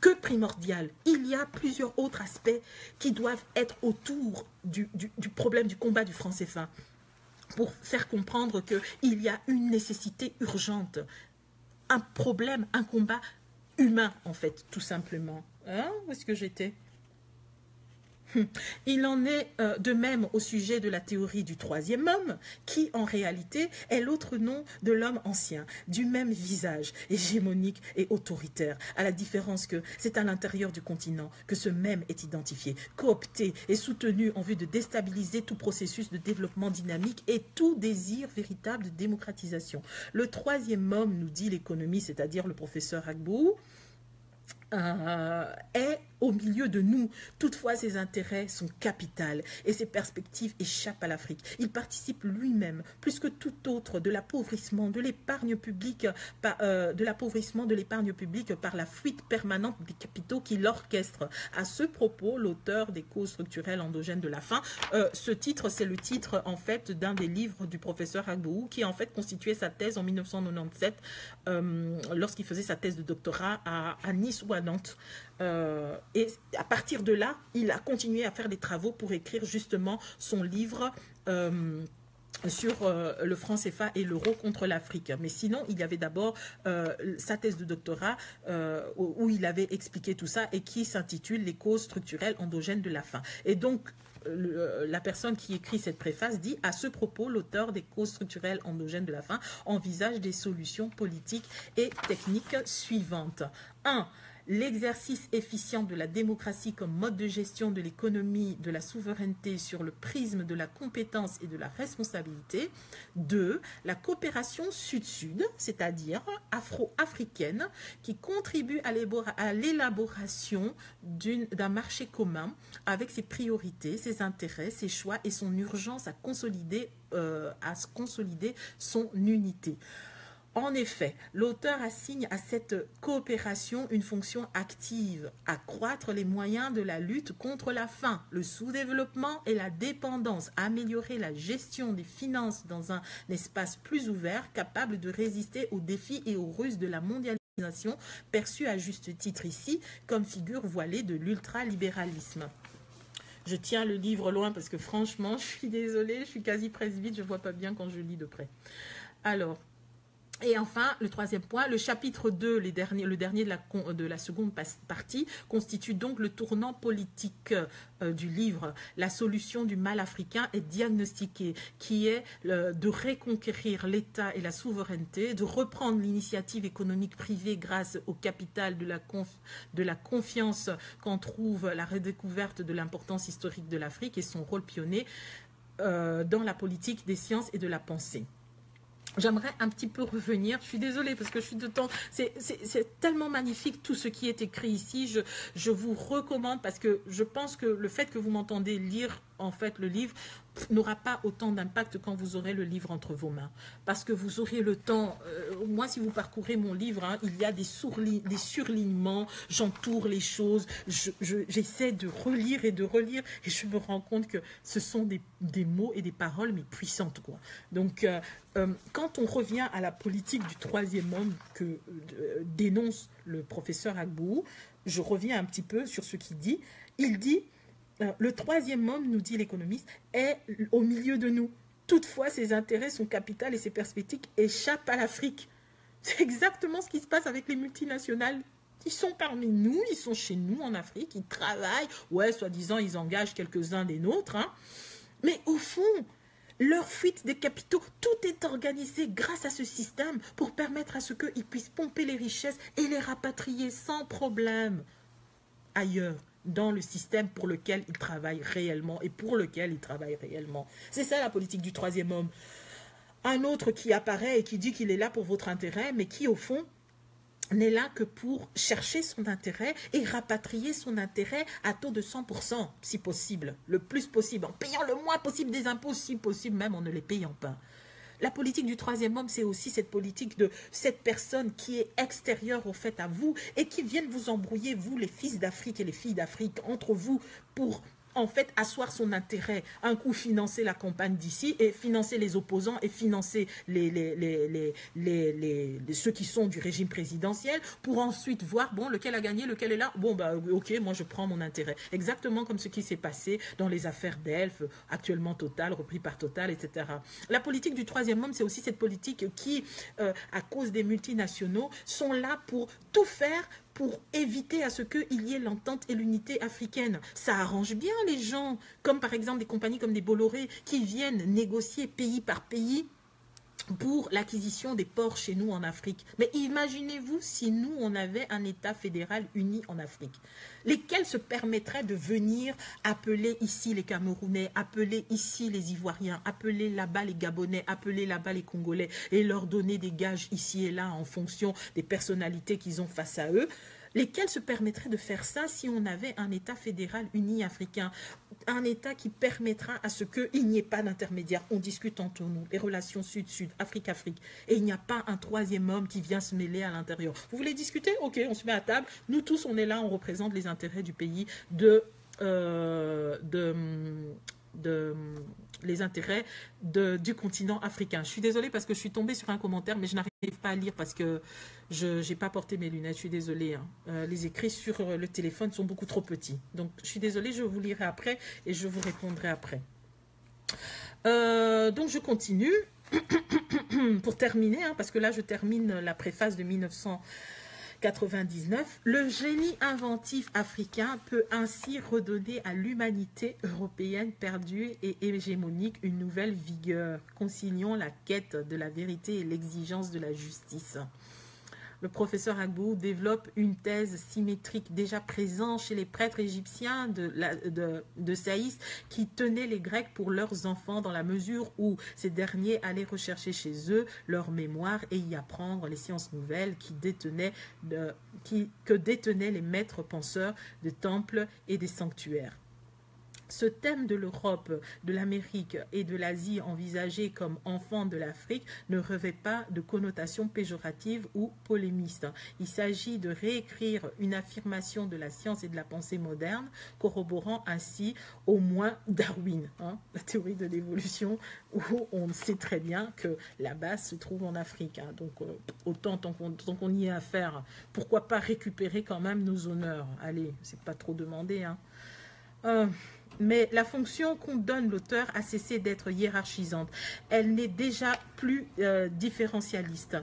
que primordiales. Il y a plusieurs autres aspects qui doivent être autour du problème du combat du franc CFA, pour faire comprendre qu'il y a une nécessité urgente, un problème, un combat humain, en fait, tout simplement. Hein? Où est-ce que j'étais? Il en est de même au sujet de la théorie du troisième homme, qui en réalité est l'autre nom de l'homme ancien, du même visage, hégémonique et autoritaire, à la différence que c'est à l'intérieur du continent que ce même est identifié, coopté et soutenu en vue de déstabiliser tout processus de développement dynamique et tout désir véritable de démocratisation. Le troisième homme, nous dit l'économie, c'est-à-dire le professeur Agbou, est au milieu de nous. Toutefois, ses intérêts sont capitaux et ses perspectives échappent à l'Afrique. Il participe lui-même, plus que tout autre, de l'appauvrissement de l'épargne publique, par la fuite permanente des capitaux qui l'orchestrent. À ce propos, l'auteur des causes structurelles endogènes de la faim, ce titre, c'est le titre en fait d'un des livres du professeur Agbou, qui en fait constituait sa thèse en 1997 lorsqu'il faisait sa thèse de doctorat à Nice ou à Nantes. Et à partir de là, il a continué à faire des travaux pour écrire justement son livre sur le franc CFA et l'euro contre l'Afrique. Mais sinon, il y avait d'abord sa thèse de doctorat où il avait expliqué tout ça et qui s'intitule « Les causes structurelles endogènes de la faim ». Et donc, la personne qui écrit cette préface dit: à ce propos, l'auteur des causes structurelles endogènes de la faim envisage des solutions politiques et techniques suivantes. 1. L'exercice efficient de la démocratie comme mode de gestion de l'économie, de la souveraineté sur le prisme de la compétence et de la responsabilité. 2. La coopération sud-sud, c'est-à-dire afro-africaine, qui contribue à l'élaboration d'un marché commun avec ses priorités, ses intérêts, ses choix et son urgence à consolider son unité. En effet, l'auteur assigne à cette coopération une fonction active, accroître les moyens de la lutte contre la faim, le sous-développement et la dépendance, améliorer la gestion des finances dans un espace plus ouvert, capable de résister aux défis et aux ruses de la mondialisation, perçue à juste titre ici comme figure voilée de l'ultralibéralisme. Je tiens le livre loin parce que franchement, je suis désolée, je suis quasi presbyte, je ne vois pas bien quand je lis de près. Alors, et enfin, le troisième point, le chapitre 2, le dernier de la seconde partie, constitue donc le tournant politique du livre. La solution du mal africain est diagnostiquée, qui est de reconquérir l'État et la souveraineté, de reprendre l'initiative économique privée grâce au capital de la confiance qu'en trouve la redécouverte de l'importance historique de l'Afrique et son rôle pionnier dans la politique des sciences et de la pensée. J'aimerais un petit peu revenir, je suis désolée parce que je suis de temps, c'est tellement magnifique tout ce qui est écrit ici, je vous recommande parce que je pense que le fait que vous m'entendez lire en fait le livre n'aura pas autant d'impact quand vous aurez le livre entre vos mains. Parce que vous aurez le temps, moi si vous parcourez mon livre, hein, il y a des surlignements, j'entoure les choses, j'essaie de relire et de relire et je me rends compte que ce sont des mots et des paroles mais puissantes, quoi. Donc quand on revient à la politique du troisième homme que dénonce le professeur Agbou, je reviens un petit peu sur ce qu'il dit. Il dit: le troisième homme, nous dit l'économiste, est au milieu de nous. Toutefois, ses intérêts, son capital et ses perspectives échappent à l'Afrique. C'est exactement ce qui se passe avec les multinationales. Ils sont parmi nous, ils sont chez nous en Afrique, ils travaillent. Ouais, soi-disant, ils engagent quelques-uns des nôtres. Hein. Mais au fond, leur fuite des capitaux, tout est organisé grâce à ce système pour permettre à ce qu'ils puissent pomper les richesses et les rapatrier sans problème ailleurs, dans le système pour lequel ils travaillent réellement et pour lequel ils travaillent réellement. C'est ça la politique du troisième homme. Un autre qui apparaît et qui dit qu'il est là pour votre intérêt, mais qui au fond n'est là que pour chercher son intérêt et rapatrier son intérêt à taux de 100%, si possible, le plus possible, en payant le moins possible des impôts, si possible, même en ne les payant pas. La politique du troisième homme, c'est aussi cette politique de cette personne qui est extérieure au fait à vous et qui viennent vous embrouiller, vous les fils d'Afrique et les filles d'Afrique, entre vous pour en fait asseoir son intérêt, un coup financer la campagne d'ici et financer les opposants et financer ceux qui sont du régime présidentiel pour ensuite voir, bon, lequel a gagné, lequel est là, bon, bah ok, moi je prends mon intérêt. Exactement comme ce qui s'est passé dans les affaires d'Elf, actuellement Total, repris par Total, etc. La politique du troisième homme, c'est aussi cette politique qui, à cause des multinationaux, sont là pour tout faire pour éviter à ce qu'il y ait l'entente et l'unité africaine. Ça arrange bien les gens, comme par exemple des compagnies comme des Bolloré, qui viennent négocier pays par pays pour l'acquisition des ports chez nous en Afrique. Mais imaginez-vous si nous, on avait un État fédéral uni en Afrique, lesquels se permettraient de venir appeler ici les Camerounais, appeler ici les Ivoiriens, appeler là-bas les Gabonais, appeler là-bas les Congolais et leur donner des gages ici et là en fonction des personnalités qu'ils ont face à eux, lesquels se permettraient de faire ça si on avait un État fédéral uni africain, un État qui permettra à ce qu'il n'y ait pas d'intermédiaire. On discute entre nous, les relations Sud-Sud, Afrique-Afrique, et il n'y a pas un troisième homme qui vient se mêler à l'intérieur. Vous voulez discuter? Ok, on se met à table. Nous tous, on est là, on représente les intérêts du pays, les intérêts du continent africain. Je suis désolée parce que je suis tombée sur un commentaire, mais je n'arrive pas à lire parce que je n'ai pas porté mes lunettes. Je suis désolée. Hein. Les écrits sur le téléphone sont beaucoup trop petits. Donc, je suis désolée, je vous lirai après et je vous répondrai après. Donc, je continue. Pour terminer, hein, parce que là, je termine la préface de 1999, le génie inventif africain peut ainsi redonner à l'humanité européenne perdue et hégémonique une nouvelle vigueur, conciliant la quête de la vérité et l'exigence de la justice. Le professeur Agbou développe une thèse symétrique déjà présente chez les prêtres égyptiens de Saïs qui tenaient les Grecs pour leurs enfants dans la mesure où ces derniers allaient rechercher chez eux leur mémoire et y apprendre les sciences nouvelles que détenaient les maîtres penseurs de temples et des sanctuaires. Ce thème de l'Europe, de l'Amérique et de l'Asie envisagé comme enfant de l'Afrique ne revêt pas de connotation péjorative ou polémiste. Il s'agit de réécrire une affirmation de la science et de la pensée moderne, corroborant ainsi au moins Darwin, hein, la théorie de l'évolution, où on sait très bien que la base se trouve en Afrique. Hein. Donc autant tant qu'on y est à faire, pourquoi pas récupérer quand même nos honneurs. Allez, c'est pas trop demandé. Hein. Mais la fonction qu'on donne l'auteur a cessé d'être hiérarchisante. Elle n'est déjà plus différentialiste.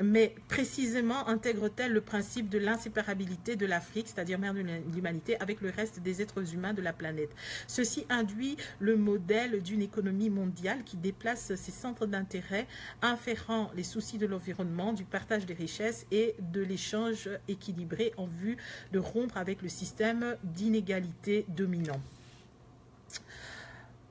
Mais précisément intègre-t-elle le principe de l'inséparabilité de l'Afrique, c'est-à-dire mère de l'humanité, avec le reste des êtres humains de la planète. Ceci induit le modèle d'une économie mondiale qui déplace ses centres d'intérêt, inférant les soucis de l'environnement, du partage des richesses et de l'échange équilibré en vue de rompre avec le système d'inégalité dominant.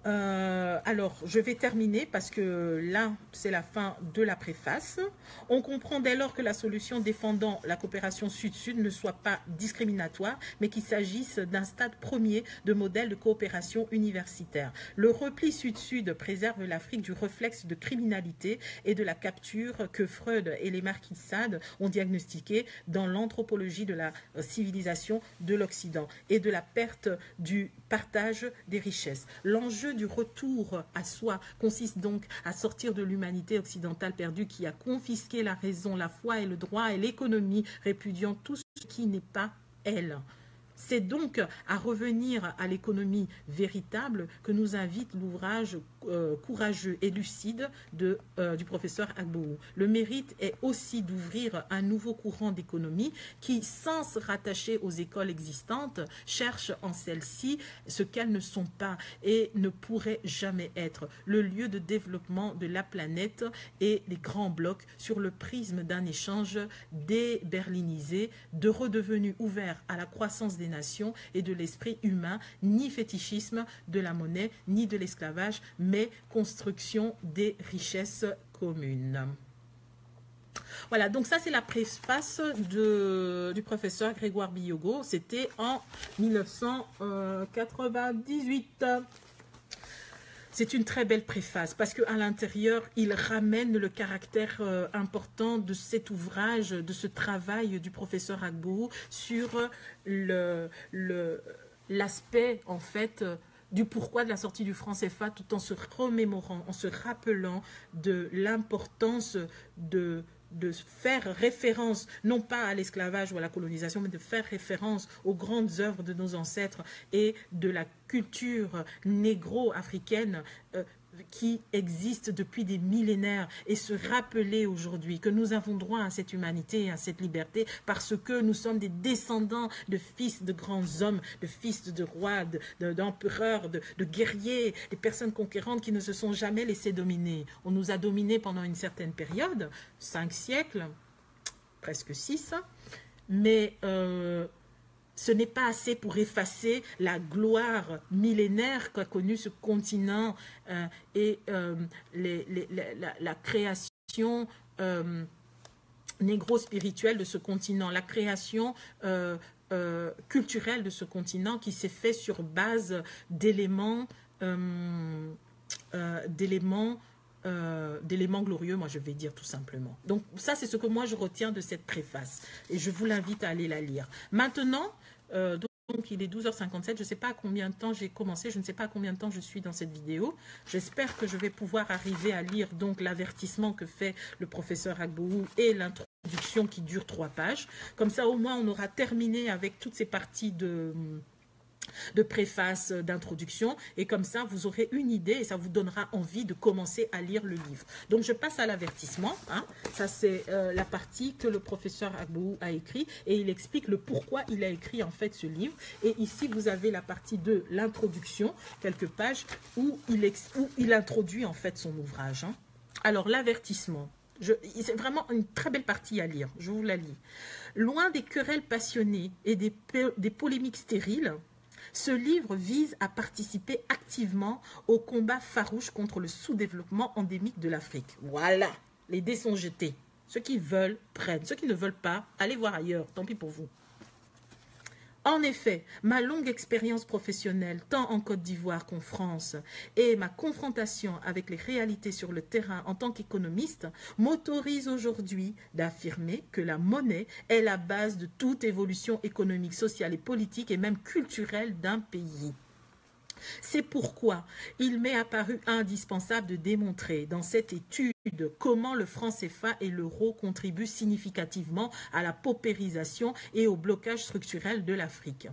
Alors, je vais terminer parce que là, c'est la fin de la préface. On comprend dès lors que la solution défendant la coopération Sud-Sud ne soit pas discriminatoire, mais qu'il s'agisse d'un stade premier de modèle de coopération universitaire. Le repli Sud-Sud préserve l'Afrique du réflexe de criminalité et de la capture que Freud et les marquis de Sade ont diagnostiqué dans l'anthropologie de la civilisation de l'Occident et de la perte du partage des richesses. L'enjeu du retour à soi consiste donc à sortir de l'humanité occidentale perdue qui a confisqué la raison, la foi et le droit et l'économie, répudiant tout ce qui n'est pas elle. C'est donc à revenir à l'économie véritable que nous invite l'ouvrage courageux et lucide du professeur Agbou. Le mérite est aussi d'ouvrir un nouveau courant d'économie qui, sans se rattacher aux écoles existantes, cherche en celles-ci ce qu'elles ne sont pas et ne pourraient jamais être, le lieu de développement de la planète et les grands blocs sur le prisme d'un échange déberlinisé, de redevenu ouvert à la croissance des nations et de l'esprit humain, ni fétichisme de la monnaie, ni de l'esclavage, mais construction des richesses communes. Voilà, donc ça c'est la préface du professeur Grégoire Biyogo. C'était en 1998. C'est une très belle préface parce qu'à l'intérieur, il ramène le caractère important de cet ouvrage, de ce travail du professeur Agbourou sur l'aspect en fait du pourquoi de la sortie du franc CFA, tout en se remémorant, en se rappelant de l'importance de faire référence, non pas à l'esclavage ou à la colonisation, mais de faire référence aux grandes œuvres de nos ancêtres et de la culture négro-africaine qui existe depuis des millénaires, et se rappeler aujourd'hui que nous avons droit à cette humanité et à cette liberté parce que nous sommes des descendants de fils de grands hommes, de fils de rois, d'empereurs, de guerriers, des personnes conquérantes qui ne se sont jamais laissées dominer. On nous a dominés pendant une certaine période, 5 siècles, presque 6, mais ce n'est pas assez pour effacer la gloire millénaire qu'a connue ce continent et la création négro-spirituelle de ce continent, la création culturelle de ce continent qui s'est fait sur base d'éléments glorieux, moi je vais dire tout simplement. Donc ça c'est ce que moi je retiens de cette préface et je vous l'invite à aller la lire. Maintenant, donc il est 12h57, je ne sais pas à combien de temps j'ai commencé, je ne sais pas à combien de temps je suis dans cette vidéo. J'espère que je vais pouvoir arriver à lire donc l'avertissement que fait le professeur Agbourou et l'introduction qui dure 3 pages. Comme ça au moins on aura terminé avec toutes ces parties de préface, d'introduction, et comme ça vous aurez une idée et ça vous donnera envie de commencer à lire le livre. Donc je passe à l'avertissement, hein. Ça c'est la partie que le professeur Agbourou a écrit et il explique le pourquoi il a écrit en fait ce livre. Et ici vous avez la partie de l'introduction, quelques pages où il introduit en fait son ouvrage, hein. Alors l'avertissement, c'est vraiment une très belle partie à lire, je vous la lis. Loin des querelles passionnées et des polémiques stériles, ce livre vise à participer activement au combat farouche contre le sous-développement endémique de l'Afrique. Voilà, les dés sont jetés. Ceux qui veulent, prennent. Ceux qui ne veulent pas, allez voir ailleurs, tant pis pour vous. En effet, ma longue expérience professionnelle, tant en Côte d'Ivoire qu'en France, et ma confrontation avec les réalités sur le terrain en tant qu'économiste, m'autorisent aujourd'hui d'affirmer que la monnaie est la base de toute évolution économique, sociale et politique et même culturelle d'un pays. C'est pourquoi il m'est apparu indispensable de démontrer dans cette étude comment le franc CFA et l'euro contribuent significativement à la paupérisation et au blocage structurel de l'Afrique.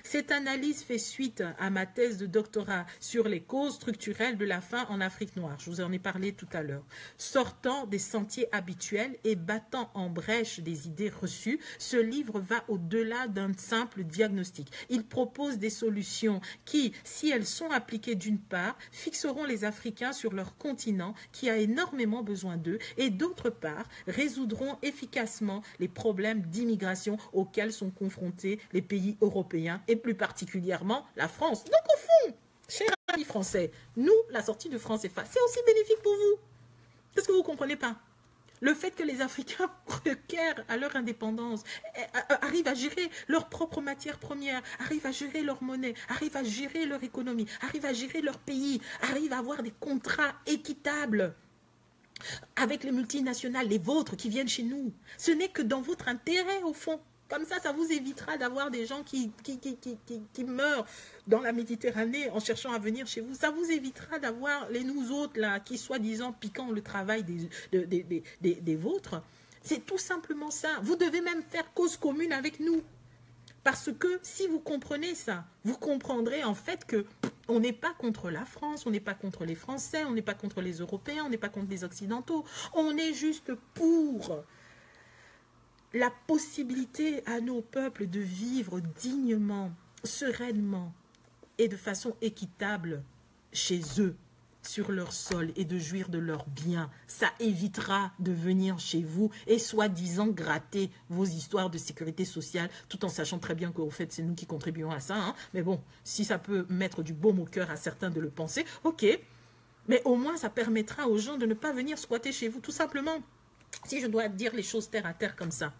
Cette analyse fait suite à ma thèse de doctorat sur les causes structurelles de la faim en Afrique noire. Je vous en ai parlé tout à l'heure. Sortant des sentiers habituels et battant en brèche des idées reçues, ce livre va au-delà d'un simple diagnostic. Il propose des solutions qui, si elles sont appliquées d'une part, fixeront les Africains sur leur continent qui a énormément besoin d'eux et d'autre part, résoudront efficacement les problèmes d'immigration auxquels sont confrontés les pays européens et plus particulièrement la France. Donc au fond, chers amis français, nous, la sortie du franc CFA, c'est aussi bénéfique pour vous. Qu'est-ce que vous ne comprenez pas? Le fait que les Africains requièrent à leur indépendance, arrivent à gérer leurs propres matières premières, arrivent à gérer leur monnaie, arrivent à gérer leur économie, arrivent à gérer leur pays, arrivent à avoir des contrats équitables avec les multinationales, les vôtres qui viennent chez nous. Ce n'est que dans votre intérêt au fond. Comme ça vous évitera d'avoir des gens qui meurent dans la Méditerranée en cherchant à venir chez vous. Ça vous évitera d'avoir les nous autres là qui soi-disant piquant le travail des vôtres. C'est tout simplement ça. Vous devez même faire cause commune avec nous. Parce que si vous comprenez ça, vous comprendrez en fait que on n'est pas contre la France, on n'est pas contre les Français, on n'est pas contre les Européens, on n'est pas contre les Occidentaux. On est juste pour la possibilité à nos peuples de vivre dignement, sereinement et de façon équitable chez eux, sur leur sol et de jouir de leurs biens. Ça évitera de venir chez vous et soi-disant gratter vos histoires de sécurité sociale, tout en sachant très bien qu'au fait, c'est nous qui contribuons à ça. Hein. Mais bon, si ça peut mettre du baume au cœur à certains de le penser, ok. Mais au moins, ça permettra aux gens de ne pas venir squatter chez vous, tout simplement. Si je dois dire les choses terre à terre comme ça.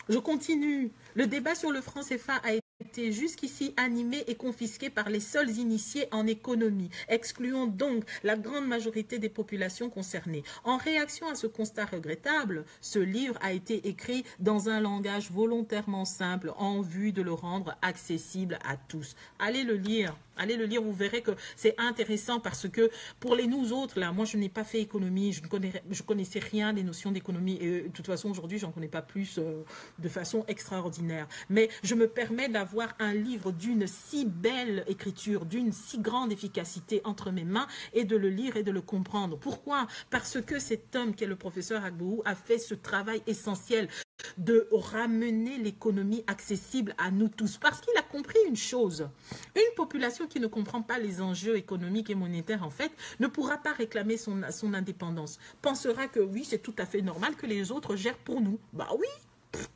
Je continue. Le débat sur le franc CFA a été jusqu'ici animé et confisqué par les seuls initiés en économie, excluant donc la grande majorité des populations concernées. En réaction à ce constat regrettable, ce livre a été écrit dans un langage volontairement simple en vue de le rendre accessible à tous. Allez le lire. Allez le lire, vous verrez que c'est intéressant parce que pour nous autres, là, moi je n'ai pas fait économie, je connaissais rien des notions d'économie et de toute façon aujourd'hui j'en connais pas plus de façon extraordinaire. Mais je me permets d'avoir un livre d'une si belle écriture, d'une si grande efficacité entre mes mains et de le lire et de le comprendre. Pourquoi? Parce que cet homme qui est le professeur Agbourou a fait ce travail essentiel de ramener l'économie accessible à nous tous. Parce qu'il a compris une chose. Une population qui ne comprend pas les enjeux économiques et monétaires, en fait, ne pourra pas réclamer son indépendance. Pensera que oui, c'est tout à fait normal que les autres gèrent pour nous. Bah oui,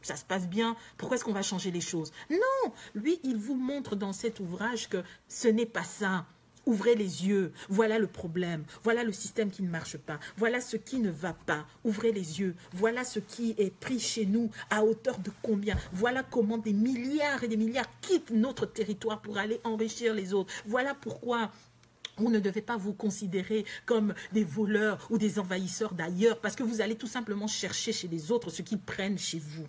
ça se passe bien. Pourquoi est-ce qu'on va changer les choses? Non, lui, il vous montre dans cet ouvrage que ce n'est pas ça. Ouvrez les yeux, voilà le problème, voilà le système qui ne marche pas, voilà ce qui ne va pas, ouvrez les yeux, voilà ce qui est pris chez nous, à hauteur de combien, voilà comment des milliards et des milliards quittent notre territoire pour aller enrichir les autres, voilà pourquoi vous ne devez pas vous considérer comme des voleurs ou des envahisseurs d'ailleurs, parce que vous allez tout simplement chercher chez les autres ce qu'ils prennent chez vous.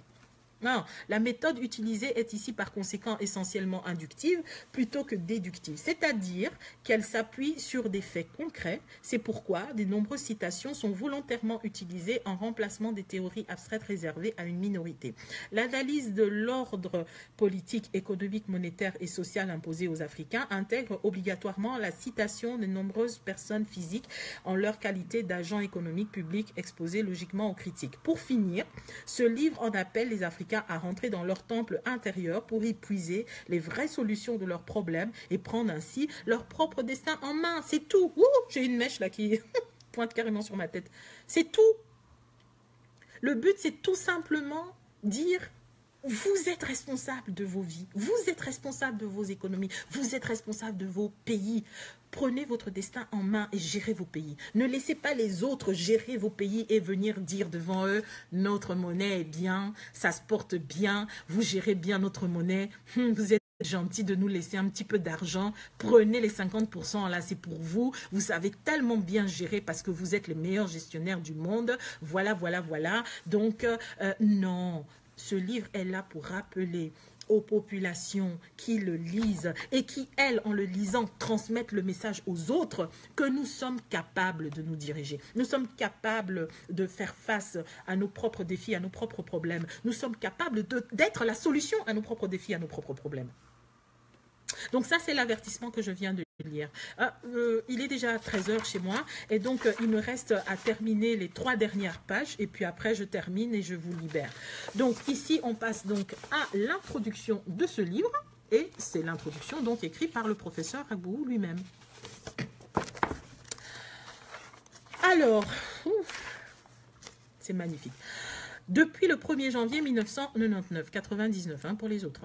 Non, la méthode utilisée est ici par conséquent essentiellement inductive plutôt que déductive, c'est-à-dire qu'elle s'appuie sur des faits concrets. C'est pourquoi de nombreuses citations sont volontairement utilisées en remplacement des théories abstraites réservées à une minorité. L'analyse de l'ordre politique, économique, monétaire et social imposé aux Africains intègre obligatoirement la citation de nombreuses personnes physiques en leur qualité d'agents économiques publics exposés logiquement aux critiques. Pour finir, ce livre en appelle les Africains à rentrer dans leur temple intérieur pour y puiser les vraies solutions de leurs problèmes et prendre ainsi leur propre destin en main. C'est tout. J'ai une mèche là qui pointe carrément sur ma tête. C'est tout. Le but, c'est tout simplement dire: vous êtes responsable de vos vies, vous êtes responsable de vos économies, vous êtes responsable de vos pays. Prenez votre destin en main et gérez vos pays. Ne laissez pas les autres gérer vos pays et venir dire devant eux: notre monnaie est bien, ça se porte bien, vous gérez bien notre monnaie, vous êtes gentil de nous laisser un petit peu d'argent, prenez les 50% là, c'est pour vous, vous savez tellement bien gérer parce que vous êtes les meilleurs gestionnaires du monde, voilà, voilà, voilà. Donc, non. Ce livre est là pour rappeler aux populations qui le lisent et qui, elles, en le lisant, transmettent le message aux autres que nous sommes capables de nous diriger. Nous sommes capables de faire face à nos propres défis, à nos propres problèmes. Nous sommes capables d'être la solution à nos propres défis, à nos propres problèmes. Donc ça, c'est l'avertissement que je viens de lire. Il est déjà 13 h chez moi et donc il me reste à terminer les 3 dernières pages et puis après je termine et je vous libère. Donc ici, on passe donc à l'introduction de ce livre et c'est l'introduction donc écrite par le professeur Agbourou lui-même. Alors, c'est magnifique. Depuis le 1er janvier 1999, 99 pour les autres,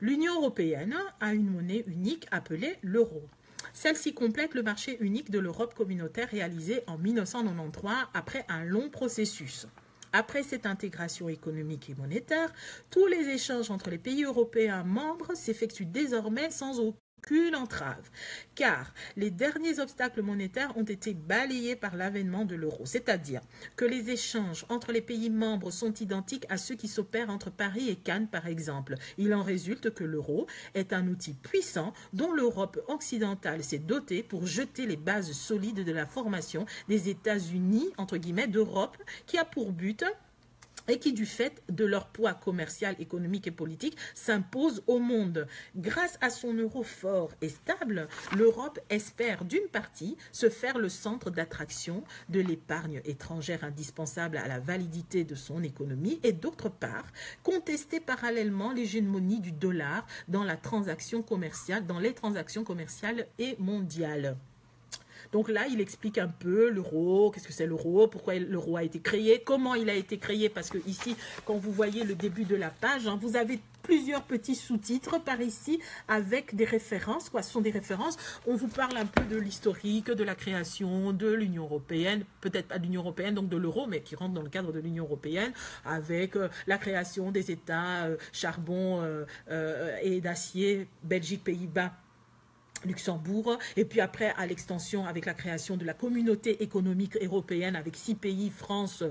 l'Union européenne a une monnaie unique appelée l'euro. Celle-ci complète le marché unique de l'Europe communautaire réalisé en 1993 après un long processus. Après cette intégration économique et monétaire, tous les échanges entre les pays européens membres s'effectuent désormais sans aucune entrave, car les derniers obstacles monétaires ont été balayés par l'avènement de l'euro, c'est-à-dire que les échanges entre les pays membres sont identiques à ceux qui s'opèrent entre Paris et Cannes, par exemple. Il en résulte que l'euro est un outil puissant dont l'Europe occidentale s'est dotée pour jeter les bases solides de la formation des États-Unis, entre guillemets, d'Europe, qui a pour but et qui, du fait de leur poids commercial, économique et politique, s'impose au monde. Grâce à son euro fort et stable, l'Europe espère d'une partie se faire le centre d'attraction de l'épargne étrangère indispensable à la validité de son économie et d'autre part, contester parallèlement l'hégémonie du dollar dans les transactions commerciales et mondiales. Donc là, il explique un peu l'euro, qu'est-ce que c'est l'euro, pourquoi l'euro a été créé, comment il a été créé, parce que ici, quand vous voyez le début de la page, vous avez plusieurs petits sous-titres par ici avec des références. Quoi, ce sont des références. On vous parle un peu de l'historique, de la création de l'Union européenne, peut-être pas de l'Union européenne, donc de l'euro, mais qui rentre dans le cadre de l'Union européenne, avec la création des États charbon et d'acier, Belgique, Pays-Bas, Luxembourg, et puis après à l'extension avec la création de la communauté économique européenne avec 6 pays, France,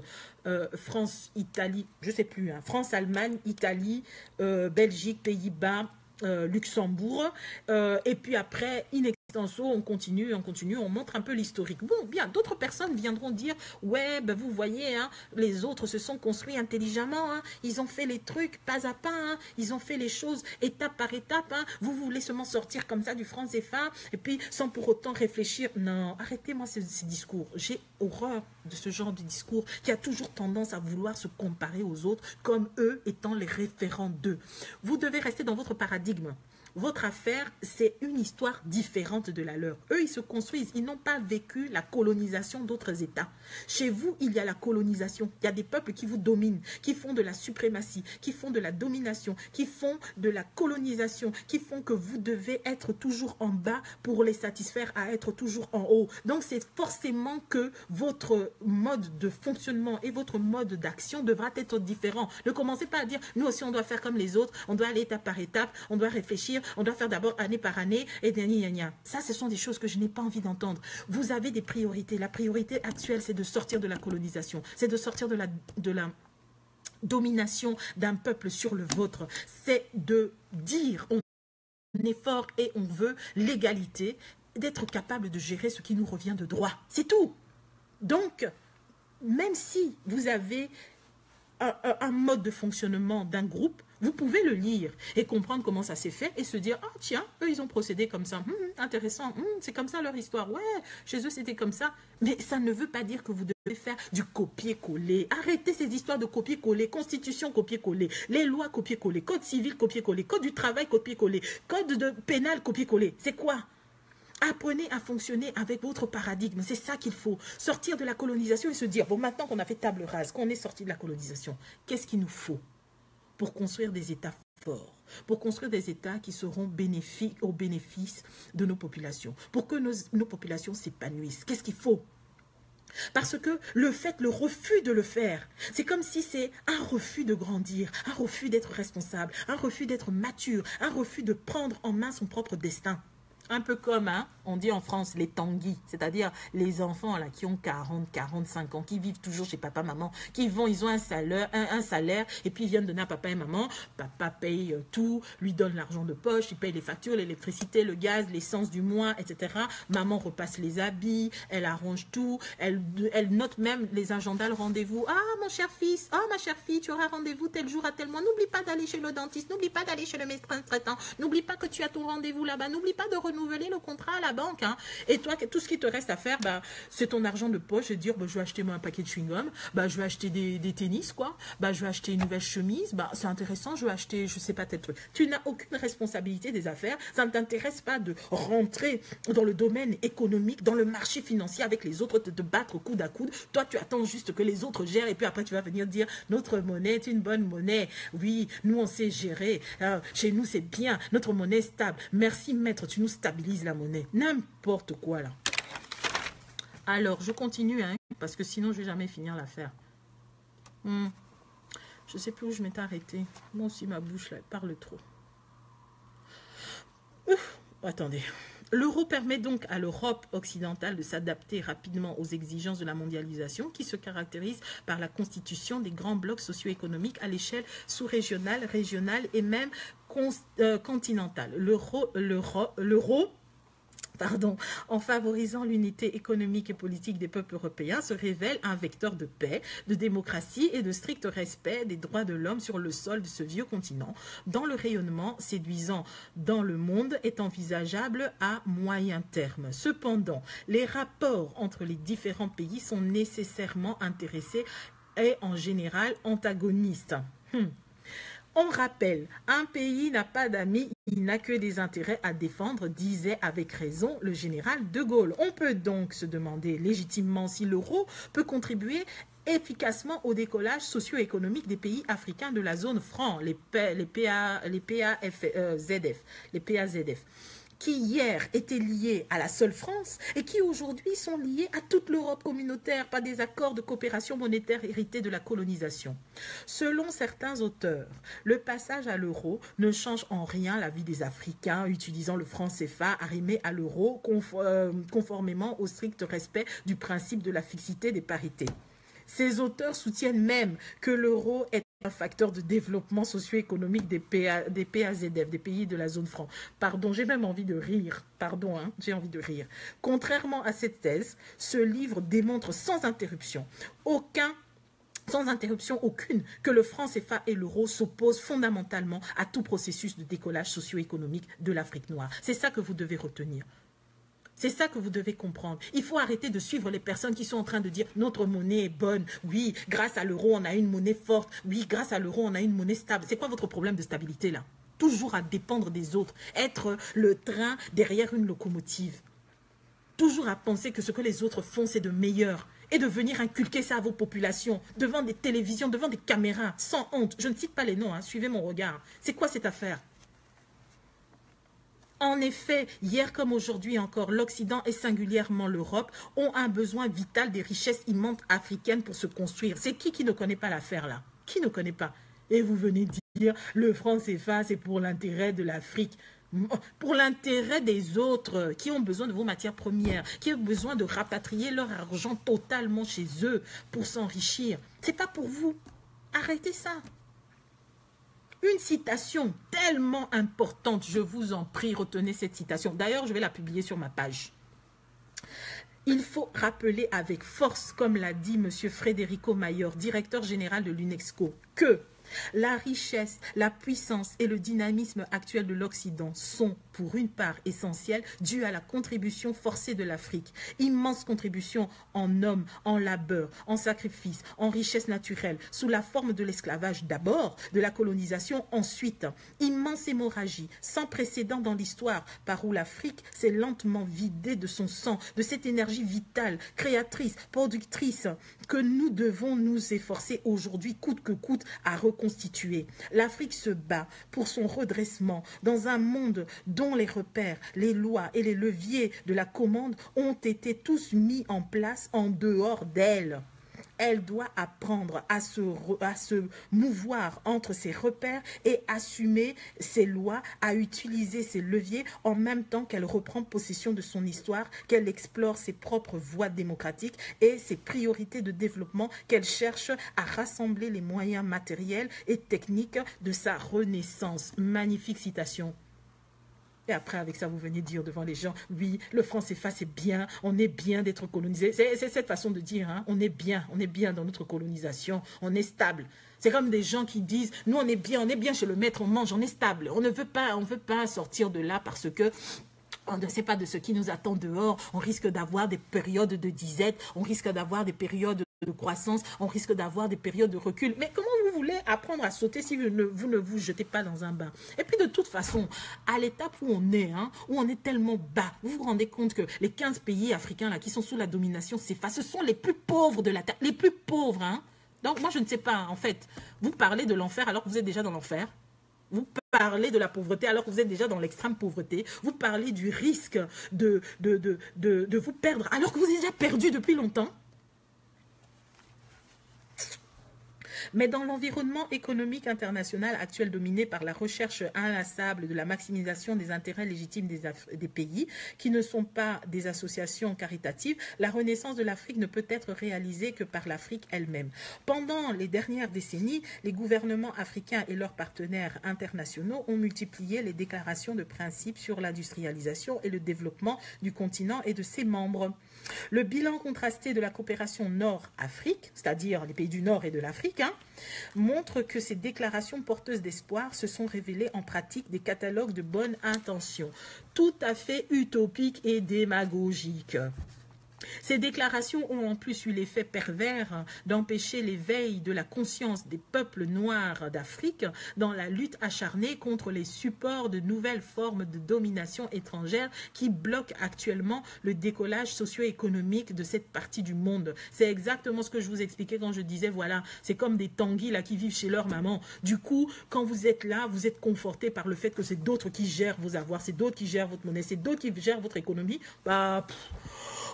Italie, je sais plus, hein, France, Allemagne, Italie, Belgique, Pays-Bas, Luxembourg, et puis après, on continue, on montre un peu l'historique. Bon, bien, d'autres personnes viendront dire, ouais, ben vous voyez, hein, les autres se sont construits intelligemment, hein, ils ont fait les trucs pas à pas, hein, ils ont fait les choses étape par étape, hein, vous voulez seulement sortir comme ça du franc CFA, et puis sans pour autant réfléchir. Non, arrêtez-moi ces discours. J'ai horreur de ce genre de discours qui a toujours tendance à vouloir se comparer aux autres comme eux étant les référents d'eux. Vous devez rester dans votre paradigme. Votre affaire, c'est une histoire différente de la leur. Eux, ils se construisent. Ils n'ont pas vécu la colonisation d'autres États. Chez vous, il y a la colonisation. Il y a des peuples qui vous dominent, qui font de la suprématie, qui font de la domination, qui font de la colonisation, qui font que vous devez être toujours en bas pour les satisfaire à être toujours en haut. Donc, c'est forcément que votre mode de fonctionnement et votre mode d'action devra être différent. Ne commencez pas à dire, nous aussi, on doit faire comme les autres, on doit aller étape par étape, on doit réfléchir, on doit faire d'abord année par année, et gna. Ça, ce sont des choses que je n'ai pas envie d'entendre. Vous avez des priorités. La priorité actuelle, c'est de sortir de la colonisation. C'est de sortir de la domination d'un peuple sur le vôtre. C'est de dire, on est fort et on veut l'égalité, d'être capable de gérer ce qui nous revient de droit. C'est tout. Donc, même si vous avez un mode de fonctionnement d'un groupe, vous pouvez le lire et comprendre comment ça s'est fait et se dire, ah tiens, eux ils ont procédé comme ça, intéressant, c'est comme ça leur histoire, ouais, chez eux c'était comme ça. Mais ça ne veut pas dire que vous devez faire du copier-coller. Arrêtez ces histoires de copier-coller, constitution copier-coller, les lois copier-coller, code civil copier-coller, code du travail copier-coller, code de pénal copier-coller. C'est quoi? Apprenez à fonctionner avec votre paradigme. C'est ça qu'il faut. Sortir de la colonisation et se dire, bon, maintenant qu'on a fait table rase, qu'on est sorti de la colonisation, qu'est-ce qu'il nous faut pour construire des États forts, pour construire des États qui seront bénéfiques au bénéfice de nos populations, pour que nos populations s'épanouissent? Qu'est-ce qu'il faut? Parce que le refus de le faire, c'est comme si c'est un refus de grandir, un refus d'être responsable, un refus d'être mature, un refus de prendre en main son propre destin. Un peu comme, hein, on dit en France, les tanguis, c'est-à-dire les enfants là, qui ont 40, 45 ans, qui vivent toujours chez papa, maman, ils ont un salaire, et puis ils viennent donner à papa et maman, papa paye tout, lui donne l'argent de poche, il paye les factures, l'électricité, le gaz, l'essence du mois, etc. Maman repasse les habits, elle arrange tout, elle note même les agendas, le rendez-vous. Ah, mon cher fils, ah, ma chère fille, tu auras rendez-vous tel jour à tel mois, n'oublie pas d'aller chez le dentiste, n'oublie pas d'aller chez le médecin traitant, n'oublie pas que tu as ton rendez-vous là-bas, n'oublie pas de renouveler le contrat à la banque. Hein. Et toi, tout ce qui te reste à faire, bah, c'est ton argent de poche et dire, bah, je vais acheter moi un paquet de chewing-gum, bah, je vais acheter des tennis, quoi. Bah, je vais acheter une nouvelle chemise, bah, c'est intéressant, je vais acheter, je sais pas, tel truc. Tu n'as aucune responsabilité des affaires, ça ne t'intéresse pas de rentrer dans le domaine économique, dans le marché financier avec les autres, te battre coude à coude. Toi, tu attends juste que les autres gèrent et puis après, tu vas venir dire, notre monnaie est une bonne monnaie. Oui, nous, on sait gérer. Chez nous, c'est bien. Notre monnaie est stable. Merci, maître, tu nous stabilises la monnaie. N'importe quoi, là. Alors, je continue, hein, parce que sinon, je vais jamais finir l'affaire. Je sais plus où je m'étais arrêtée. Moi aussi, ma bouche, là, elle parle trop. Attendez. L'euro permet donc à l'Europe occidentale de s'adapter rapidement aux exigences de la mondialisation qui se caractérise par la constitution des grands blocs socio-économiques à l'échelle sous-régionale, régionale et même continentale. L'euro en favorisant l'unité économique et politique des peuples européens, se révèle un vecteur de paix, de démocratie et de strict respect des droits de l'homme sur le sol de ce vieux continent, dont le rayonnement séduisant dans le monde est envisageable à moyen terme. Cependant, les rapports entre les différents pays sont nécessairement intéressés et en général antagonistes. On rappelle, un pays n'a pas d'amis, il n'a que des intérêts à défendre, disait avec raison le général de Gaulle. On peut donc se demander légitimement si l'euro peut contribuer efficacement au décollage socio-économique des pays africains de la zone franc, les PAZF, qui hier étaient liés à la seule France et qui aujourd'hui sont liés à toute l'Europe communautaire par des accords de coopération monétaire hérités de la colonisation. Selon certains auteurs, le passage à l'euro ne change en rien la vie des Africains utilisant le franc CFA arrimé à l'euro conformément au strict respect du principe de la fixité des parités. Ces auteurs soutiennent même que l'euro est un facteur de développement socio-économique des PAZF, des pays de la zone franc. Pardon, j'ai même envie de rire. Pardon, hein, j'ai envie de rire. Contrairement à cette thèse, ce livre démontre sans interruption aucune, que le franc CFA et l'euro s'opposent fondamentalement à tout processus de décollage socio-économique de l'Afrique noire. C'est ça que vous devez retenir. C'est ça que vous devez comprendre. Il faut arrêter de suivre les personnes qui sont en train de dire notre monnaie est bonne. Oui, grâce à l'euro, on a une monnaie forte. Oui, grâce à l'euro, on a une monnaie stable. C'est quoi votre problème de stabilité là? Toujours à dépendre des autres. Être le train derrière une locomotive. Toujours à penser que ce que les autres font, c'est de meilleur. Et de venir inculquer ça à vos populations, devant des télévisions, devant des caméras, sans honte. Je ne cite pas les noms, hein, suivez mon regard. C'est quoi cette affaire? En effet, hier comme aujourd'hui encore, l'Occident et singulièrement l'Europe ont un besoin vital des richesses immenses africaines pour se construire. C'est qui ne connaît pas l'affaire là? Qui ne connaît pas? Et vous venez dire, le franc CFA, c'est pour l'intérêt de l'Afrique. Pour l'intérêt des autres qui ont besoin de vos matières premières, qui ont besoin de rapatrier leur argent totalement chez eux pour s'enrichir. C'est pas pour vous. Arrêtez ça. Une citation tellement importante, je vous en prie, retenez cette citation. D'ailleurs, je vais la publier sur ma page. Il faut rappeler avec force, comme l'a dit M. Federico Mayor, directeur général de l'UNESCO, que la richesse, la puissance et le dynamisme actuel de l'Occident sont, pour une part essentielle, dus à la contribution forcée de l'Afrique. Immense contribution en hommes, en labeur, en sacrifice, en richesse naturelle, sous la forme de l'esclavage d'abord, de la colonisation ensuite. Immense hémorragie, sans précédent dans l'histoire, par où l'Afrique s'est lentement vidée de son sang, de cette énergie vitale, créatrice, productrice, que nous devons nous efforcer aujourd'hui, coûte que coûte, à reconstituer. L'Afrique se bat pour son redressement dans un monde dont les repères, les lois et les leviers de la commande ont été tous mis en place en dehors d'elle. Elle doit apprendre à se mouvoir entre ses repères et assumer ses lois, à utiliser ses leviers en même temps qu'elle reprend possession de son histoire, qu'elle explore ses propres voies démocratiques et ses priorités de développement, qu'elle cherche à rassembler les moyens matériels et techniques de sa renaissance. Magnifique citation. Et après, avec ça, vous venez dire devant les gens, oui, le franc CFA, c'est bien, on est bien d'être colonisé. C'est cette façon de dire, hein, on est bien dans notre colonisation, on est stable. C'est comme des gens qui disent, nous, on est bien chez le maître, on mange, on est stable. On ne veut pas sortir de là parce que on ne sait pas de ce qui nous attend dehors. On risque d'avoir des périodes de disette, on risque d'avoir des périodes de croissance, on risque d'avoir des périodes de recul. Mais comment vous voulez apprendre à sauter si vous ne vous jetez pas dans un bain? Et puis de toute façon, à l'étape où on est, où on est tellement bas, vous vous rendez compte que les 15 pays africains là, qui sont sous la domination CFA, ce sont les plus pauvres de la terre, les plus pauvres. Hein? Donc moi je ne sais pas, en fait, vous parlez de l'enfer alors que vous êtes déjà dans l'enfer. Vous parlez de la pauvreté alors que vous êtes déjà dans l'extrême pauvreté. Vous parlez du risque de vous perdre alors que vous êtes déjà perdu depuis longtemps. Mais dans l'environnement économique international actuel dominé par la recherche inlassable de la maximisation des intérêts légitimes des pays, qui ne sont pas des associations caritatives, la renaissance de l'Afrique ne peut être réalisée que par l'Afrique elle-même. Pendant les dernières décennies, les gouvernements africains et leurs partenaires internationaux ont multiplié les déclarations de principe sur l'industrialisation et le développement du continent et de ses membres. Le bilan contrasté de la coopération Nord-Afrique, c'est-à-dire les pays du Nord et de l'Afrique, montre que ces déclarations porteuses d'espoir se sont révélées en pratique des catalogues de bonnes intentions, tout à fait utopiques et démagogiques. Ces déclarations ont en plus eu l'effet pervers d'empêcher l'éveil de la conscience des peuples noirs d'Afrique dans la lutte acharnée contre les supports de nouvelles formes de domination étrangère qui bloquent actuellement le décollage socio-économique de cette partie du monde. C'est exactement ce que je vous expliquais quand je disais, voilà, c'est comme des tanguis là qui vivent chez leur maman. Du coup, quand vous êtes là, vous êtes conforté par le fait que c'est d'autres qui gèrent vos avoirs, c'est d'autres qui gèrent votre monnaie, c'est d'autres qui gèrent votre économie. Bah,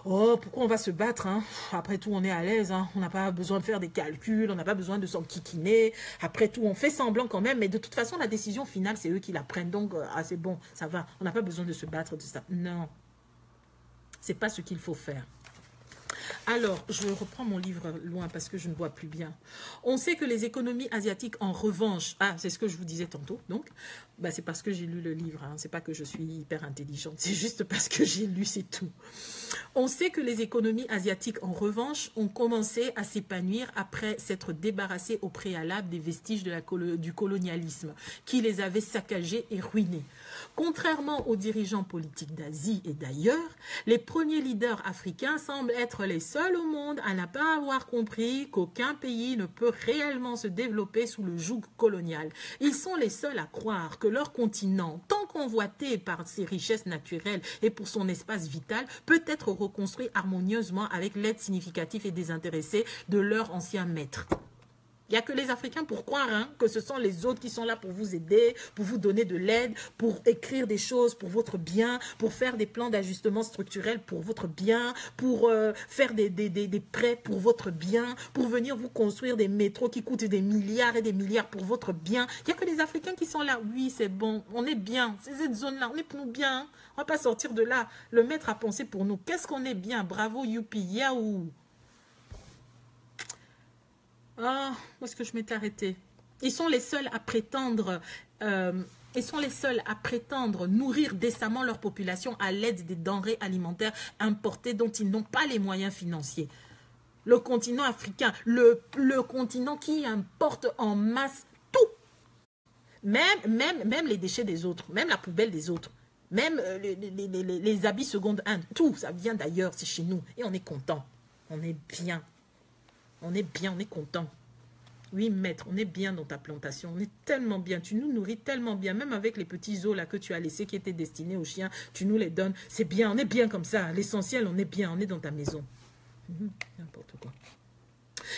oh, pourquoi on va se battre, hein? Après tout, on est à l'aise, hein? On n'a pas besoin de faire des calculs, on n'a pas besoin de s'enquiquiner. Après tout, on fait semblant quand même, mais de toute façon, la décision finale, c'est eux qui la prennent. Donc, c'est bon, ça va. On n'a pas besoin de se battre de ça. Non, c'est pas ce qu'il faut faire. Alors, je reprends mon livre loin parce que je ne vois plus bien. On sait que les économies asiatiques, en revanche, c'est ce que je vous disais tantôt, donc, c'est parce que j'ai lu le livre, hein, c'est pas que je suis hyper intelligente, c'est juste parce que j'ai lu, c'est tout. On sait que les économies asiatiques, en revanche, ont commencé à s'épanouir après s'être débarrassées au préalable des vestiges du colonialisme qui les avait saccagées et ruinées. Contrairement aux dirigeants politiques d'Asie et d'ailleurs, les premiers leaders africains semblent être les seuls au monde à ne pas avoir compris qu'aucun pays ne peut réellement se développer sous le joug colonial. Ils sont les seuls à croire que leur continent, tant convoité par ses richesses naturelles et pour son espace vital, peut être reconstruit harmonieusement avec l'aide significative et désintéressée de leurs anciens maîtres. Il n'y a que les Africains pour croire que ce sont les autres qui sont là pour vous aider, pour vous donner de l'aide, pour écrire des choses pour votre bien, pour faire des plans d'ajustement structurel pour votre bien, pour faire des prêts pour votre bien, pour venir vous construire des métros qui coûtent des milliards et des milliards pour votre bien. Il n'y a que les Africains qui sont là. Oui, c'est bon, on est bien. C'est cette zone-là, on est pour nous bien. On ne va pas sortir de là. Le maître a pensé pour nous. Qu'est-ce qu'on est bien? Bravo, youpi, yaou. Ah, où est-ce que je m'étais arrêtée? Ils sont les seuls à prétendre nourrir décemment leur population à l'aide des denrées alimentaires importées dont ils n'ont pas les moyens financiers. Le continent africain, le continent qui importe en masse tout. Même les déchets des autres, même la poubelle des autres. Même les habits seconde main, tout, ça vient d'ailleurs, c'est chez nous. Et on est content, on est bien. On est bien, on est content. Oui, maître, on est bien dans ta plantation. On est tellement bien. Tu nous nourris tellement bien. Même avec les petits os là que tu as laissés qui étaient destinés aux chiens, tu nous les donnes. C'est bien, on est bien comme ça. L'essentiel, on est bien, on est dans ta maison. N'importe quoi.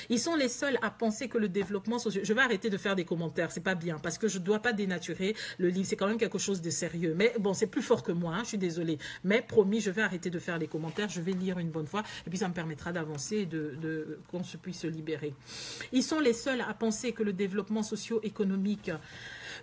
Ils sont les seuls à penser que le développement social... Je vais arrêter de faire des commentaires, c'est pas bien, parce que je ne dois pas dénaturer le livre, c'est quand même quelque chose de sérieux. Mais bon, c'est plus fort que moi, je suis désolée. Mais promis, je vais arrêter de faire des commentaires, je vais lire une bonne fois, et puis ça me permettra d'avancer et qu'on se puisse se libérer. Ils sont les seuls à penser que le développement socio-économique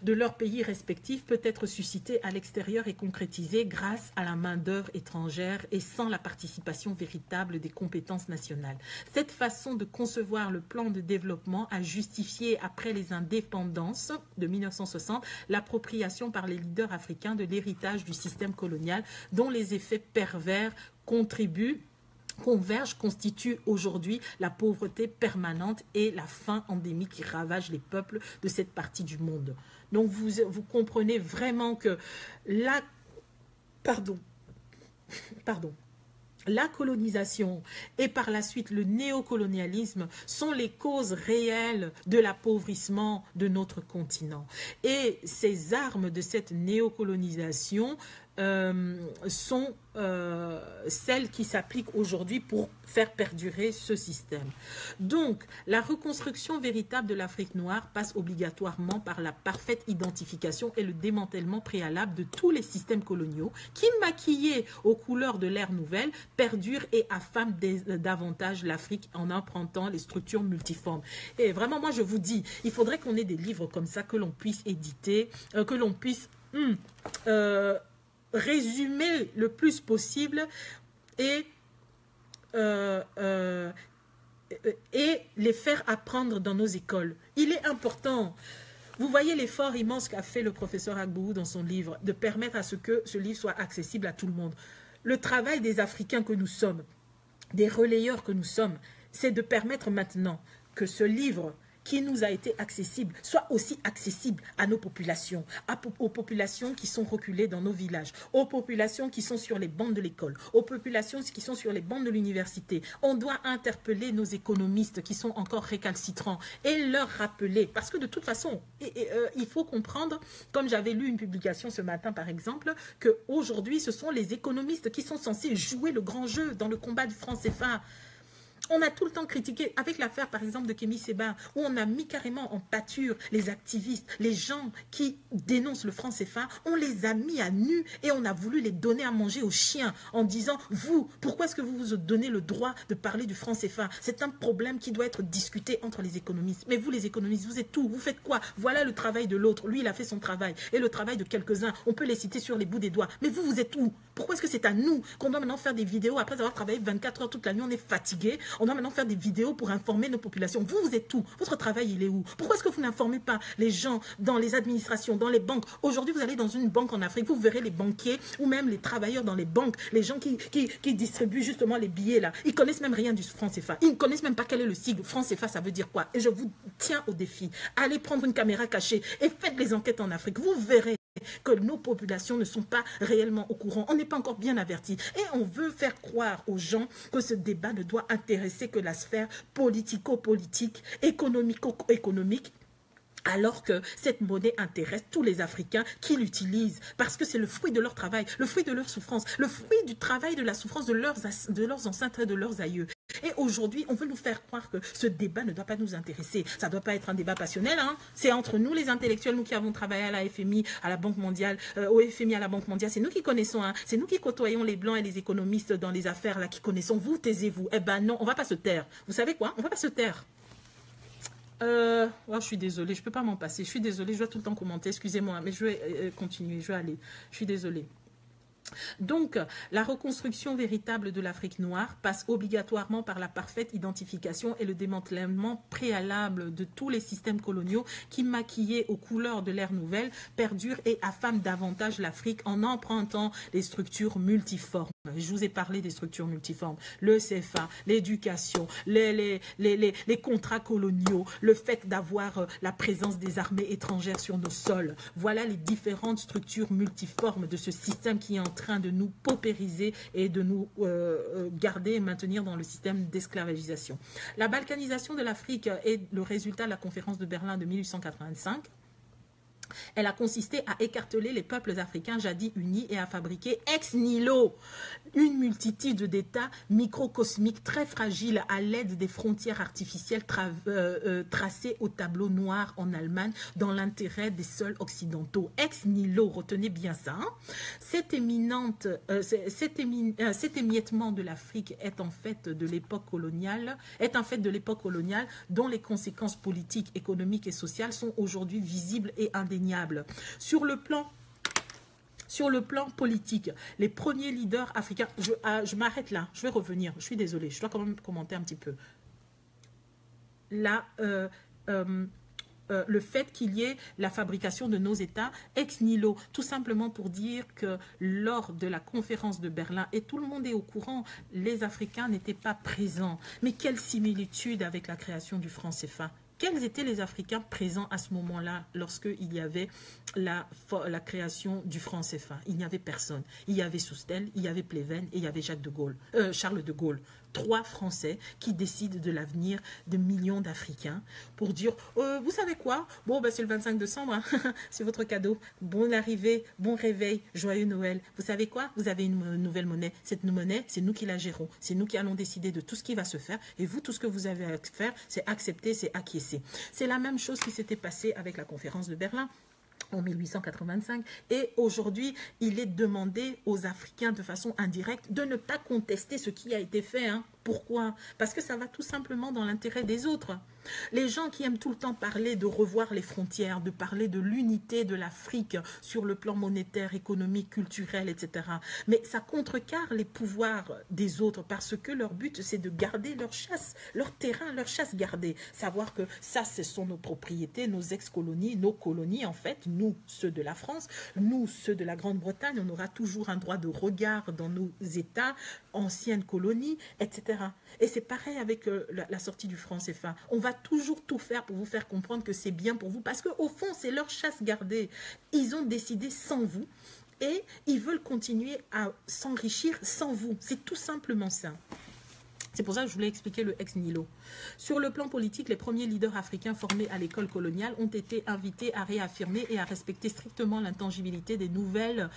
de leur pays respectifs peut être suscité à l'extérieur et concrétisé grâce à la main-d'œuvre étrangère et sans la participation véritable des compétences nationales. Cette façon de concevoir le plan de développement a justifié, après les indépendances de 1960, l'appropriation par les leaders africains de l'héritage du système colonial dont les effets pervers constituent aujourd'hui la pauvreté permanente et la faim endémique qui ravage les peuples de cette partie du monde. Donc vous comprenez vraiment que la colonisation et par la suite le néocolonialisme sont les causes réelles de l'appauvrissement de notre continent. Et ces armes de cette néocolonisation sont celles qui s'appliquent aujourd'hui pour faire perdurer ce système. Donc, la reconstruction véritable de l'Afrique noire passe obligatoirement par la parfaite identification et le démantèlement préalable de tous les systèmes coloniaux qui, maquillés aux couleurs de l'ère nouvelle, perdurent et affament davantage l'Afrique en empruntant les structures multiformes. Et vraiment, moi, je vous dis, il faudrait qu'on ait des livres comme ça que l'on puisse éditer, que l'on puisse... résumer le plus possible et les faire apprendre dans nos écoles. Il est important. Vous voyez l'effort immense qu'a fait le professeur Agbourou dans son livre, de permettre à ce que ce livre soit accessible à tout le monde. Le travail des Africains que nous sommes, des relayeurs que nous sommes, c'est de permettre maintenant que ce livre qui nous a été accessible soit aussi accessible à nos populations, aux populations qui sont reculées dans nos villages, aux populations qui sont sur les bancs de l'école, aux populations qui sont sur les bancs de l'université. On doit interpeller nos économistes qui sont encore récalcitrants et leur rappeler, parce que de toute façon, il faut comprendre, comme j'avais lu une publication ce matin par exemple, qu'aujourd'hui ce sont les économistes qui sont censés jouer le grand jeu dans le combat du franc CFA. On a tout le temps critiqué, avec l'affaire par exemple de Kémy Séba, où on a mis carrément en pâture les activistes, les gens qui dénoncent le franc CFA, on les a mis à nu et on a voulu les donner à manger aux chiens en disant, vous, pourquoi est-ce que vous vous donnez le droit de parler du franc CFA? C'est un problème qui doit être discuté entre les économistes. Mais vous les économistes, vous êtes tout, vous faites quoi? Voilà le travail de l'autre, lui il a fait son travail et le travail de quelques-uns, on peut les citer sur les bouts des doigts. Mais vous, vous êtes où? Pourquoi est-ce que c'est à nous qu'on doit maintenant faire des vidéos après avoir travaillé 24 heures toute la nuit, on est fatigué? On doit maintenant faire des vidéos pour informer nos populations. Vous, vous êtes où? Votre travail, il est où? Pourquoi est-ce que vous n'informez pas les gens dans les administrations, dans les banques? Aujourd'hui, vous allez dans une banque en Afrique, vous verrez les banquiers ou même les travailleurs dans les banques, les gens qui distribuent justement les billets là. Ils connaissent même rien du franc CFA. Ils ne connaissent même pas quel est le sigle. Franc CFA, ça veut dire quoi? Et je vous tiens au défi. Allez prendre une caméra cachée et faites les enquêtes en Afrique. Vous verrez que nos populations ne sont pas réellement au courant. On n'est pas encore bien avertis. Et on veut faire croire aux gens que ce débat ne doit intéresser que la sphère politico-politique, économico-économique, alors que cette monnaie intéresse tous les Africains qui l'utilisent, parce que c'est le fruit de leur travail, le fruit de leur souffrance, le fruit du travail, de la souffrance de leurs ancêtres et de leurs aïeux. Et aujourd'hui, on veut nous faire croire que ce débat ne doit pas nous intéresser. Ça ne doit pas être un débat passionnel. Hein. C'est entre nous, les intellectuels, nous qui avons travaillé à la FMI, à la Banque mondiale, au FMI, à la Banque mondiale. C'est nous qui connaissons. Hein. C'est nous qui côtoyons les blancs et les économistes dans les affaires là, qui connaissons. Vous, taisez-vous. Eh ben non, on ne va pas se taire. Vous savez quoi? On ne va pas se taire. Oh, je suis désolée, je ne peux pas m'en passer. Je suis désolée, je dois tout le temps commenter. Excusez-moi, mais je vais continuer. Je vais aller. Je suis désolée. Donc, la reconstruction véritable de l'Afrique noire passe obligatoirement par la parfaite identification et le démantèlement préalable de tous les systèmes coloniaux qui, maquillés aux couleurs de l'ère nouvelle, perdurent et affament davantage l'Afrique en empruntant les structures multiformes. Je vous ai parlé des structures multiformes, le CFA, l'éducation, les contrats coloniaux, le fait d'avoir la présence des armées étrangères sur nos sols. Voilà les différentes structures multiformes de ce système qui est en train de nous paupériser et de nous garder et maintenir dans le système d'esclavagisation. La balkanisation de l'Afrique est le résultat de la conférence de Berlin de 1885. Elle a consisté à écarteler les peuples africains jadis unis et à fabriquer ex nihilo une multitude d'États microcosmiques très fragiles à l'aide des frontières artificielles tracées au tableau noir en Allemagne dans l'intérêt des seuls occidentaux. Ex nihilo, retenez bien ça. Hein. Cet émiettement de l'Afrique est en fait de l'époque coloniale, dont les conséquences politiques, économiques et sociales sont aujourd'hui visibles et indéniables. Sur le plan politique, les premiers leaders africains, je m'arrête là, je vais revenir, je suis désolée, je dois quand même commenter un petit peu. Là, le fait qu'il y ait la fabrication de nos États ex nihilo, tout simplement pour dire que lors de la conférence de Berlin, et tout le monde est au courant, les Africains n'étaient pas présents. Mais quelle similitude avec la création du franc CFA? Quels étaient les Africains présents à ce moment-là lorsqu'il y avait la création du franc CFA? Il n'y avait personne. Il y avait Soustelle, il y avait Pleven et il y avait Charles de Gaulle. 3 Français qui décident de l'avenir de millions d'Africains pour dire, vous savez quoi? Bon, ben, c'est le 25 décembre, hein. C'est votre cadeau. Bonne arrivée, bon réveil, joyeux Noël. Vous savez quoi? Vous avez une nouvelle monnaie. Cette monnaie, c'est nous qui la gérons. C'est nous qui allons décider de tout ce qui va se faire. Et vous, tout ce que vous avez à faire, c'est accepter, c'est acquiescer. C'est la même chose qui s'était passé avec la conférence de Berlin en 1885, et aujourd'hui, il est demandé aux Africains de façon indirecte de ne pas contester ce qui a été fait. Hein. Pourquoi? Parce que ça va tout simplement dans l'intérêt des autres. Les gens qui aiment tout le temps parler de revoir les frontières, de parler de l'unité de l'Afrique sur le plan monétaire, économique, culturel, etc. Mais ça contrecarre les pouvoirs des autres parce que leur but, c'est de garder leur chasse, leur terrain, leur chasse gardée. Savoir que ça, ce sont nos propriétés, nos ex-colonies, nos colonies, en fait, nous, ceux de la France, nous, ceux de la Grande-Bretagne, on aura toujours un droit de regard dans nos États, anciennes colonies, etc. Et c'est pareil avec la sortie du franc CFA. On va toujours tout faire pour vous faire comprendre que c'est bien pour vous, parce qu'au fond, c'est leur chasse gardée. Ils ont décidé sans vous et ils veulent continuer à s'enrichir sans vous. C'est tout simplement ça. C'est pour ça que je voulais expliquer le ex nihilo. Sur le plan politique, les premiers leaders africains formés à l'école coloniale ont été invités à réaffirmer et à respecter strictement l'intangibilité des nouvelles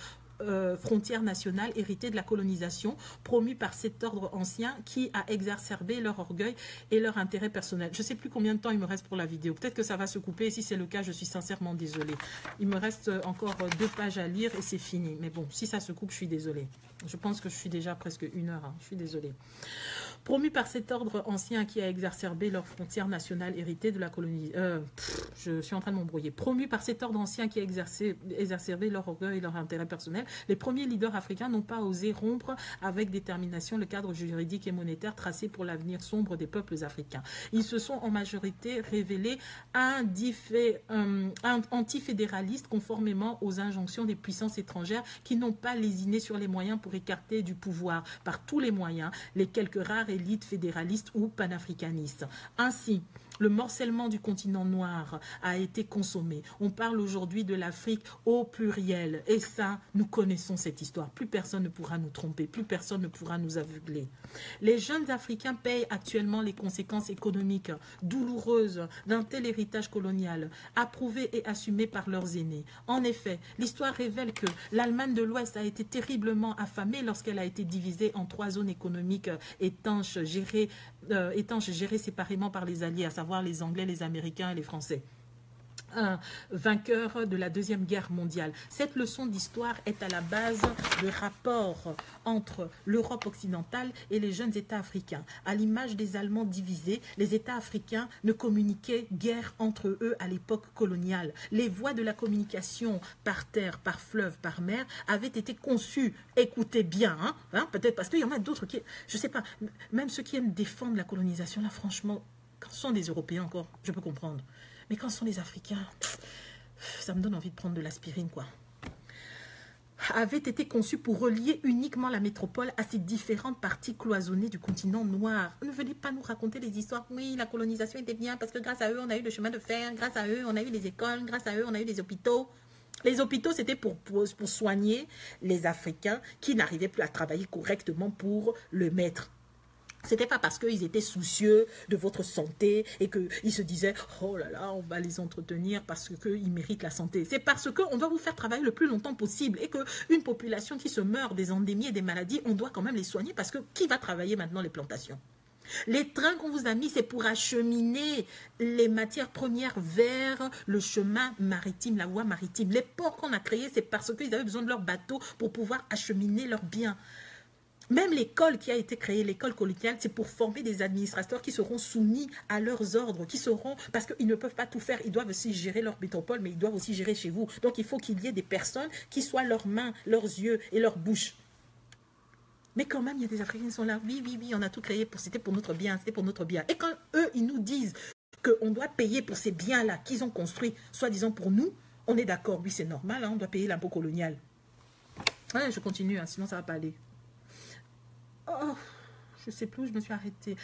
frontières nationales héritées de la colonisation, promues par cet ordre ancien qui a exacerbé leur orgueil et leur intérêt personnel. Je ne sais plus combien de temps il me reste pour la vidéo. Peut-être que ça va se couper. Et si c'est le cas, je suis sincèrement désolée. Il me reste encore 2 pages à lire et c'est fini. Mais bon, si ça se coupe, je suis désolée. Je pense que je suis déjà presque 1 heure. Hein. Je suis désolée. Promus par cet ordre ancien qui a exacerbé leurs frontières nationales héritées de la colonie. Je suis en train de m'embrouiller. Promus par cet ordre ancien qui a exacerbé leur orgueil et leur intérêt personnel, les premiers leaders africains n'ont pas osé rompre avec détermination le cadre juridique et monétaire tracé pour l'avenir sombre des peuples africains. Ils se sont en majorité révélés antifédéralistes conformément aux injonctions des puissances étrangères qui n'ont pas lésiné sur les moyens pour écarter du pouvoir par tous les moyens les quelques rares élites fédéralistes ou panafricanistes. Ainsi, le morcellement du continent noir a été consommé. On parle aujourd'hui de l'Afrique au pluriel. Et ça, nous connaissons cette histoire. Plus personne ne pourra nous tromper. Plus personne ne pourra nous aveugler. Les jeunes Africains payent actuellement les conséquences économiques douloureuses d'un tel héritage colonial, approuvé et assumé par leurs aînés. En effet, l'histoire révèle que l'Allemagne de l'Ouest a été terriblement affamée lorsqu'elle a été divisée en 3 zones économiques étanches gérées séparément par les Alliés, à savoir les Anglais, les Américains et les Français. Vainqueur de la Deuxième Guerre mondiale. Cette leçon d'histoire est à la base de rapports entre l'Europe occidentale et les jeunes États africains. À l'image des Allemands divisés, les États africains ne communiquaient guère entre eux à l'époque coloniale. Les voies de la communication par terre, par fleuve, par mer avaient été conçues, écoutez bien, peut-être parce qu'il y en a d'autres qui, je ne sais pas, même ceux qui aiment défendre la colonisation, là franchement, quand ce sont des Européens encore, je peux comprendre. Mais quand ce sont les Africains, ça me donne envie de prendre de l'aspirine, quoi. Avait été conçu pour relier uniquement la métropole à ces différentes parties cloisonnées du continent noir. Ne venez pas nous raconter les histoires. Oui, la colonisation était bien parce que grâce à eux, on a eu le chemin de fer. Grâce à eux, on a eu les écoles. Grâce à eux, on a eu les hôpitaux. Les hôpitaux, c'était pour soigner les Africains qui n'arrivaient plus à travailler correctement pour le maître. C'était pas parce qu'ils étaient soucieux de votre santé et qu'ils se disaient « Oh là là, on va les entretenir parce qu'ils méritent la santé. » C'est parce qu'on doit vous faire travailler le plus longtemps possible et qu'une population qui se meurt des endémies et des maladies, on doit quand même les soigner parce que qui va travailler maintenant les plantations? Les trains qu'on vous a mis, c'est pour acheminer les matières premières vers le chemin maritime, la voie maritime. Les ports qu'on a créés, c'est parce qu'ils avaient besoin de leurs bateaux pour pouvoir acheminer leurs biens. Même l'école qui a été créée, l'école coloniale, c'est pour former des administrateurs qui seront soumis à leurs ordres, parce qu'ils ne peuvent pas tout faire, ils doivent aussi gérer leur métropole, mais ils doivent aussi gérer chez vous. Donc il faut qu'il y ait des personnes qui soient leurs mains, leurs yeux et leur bouche. Mais quand même, il y a des Africains qui sont là, oui, on a tout créé, c'était pour notre bien, c'était pour notre bien. Et quand eux, ils nous disent qu'on doit payer pour ces biens-là qu'ils ont construits, soi-disant pour nous, on est d'accord, oui, c'est normal, on doit payer l'impôt colonial. Ouais, je continue, sinon ça ne va pas aller. Oh, je ne sais plus où je me suis arrêtée.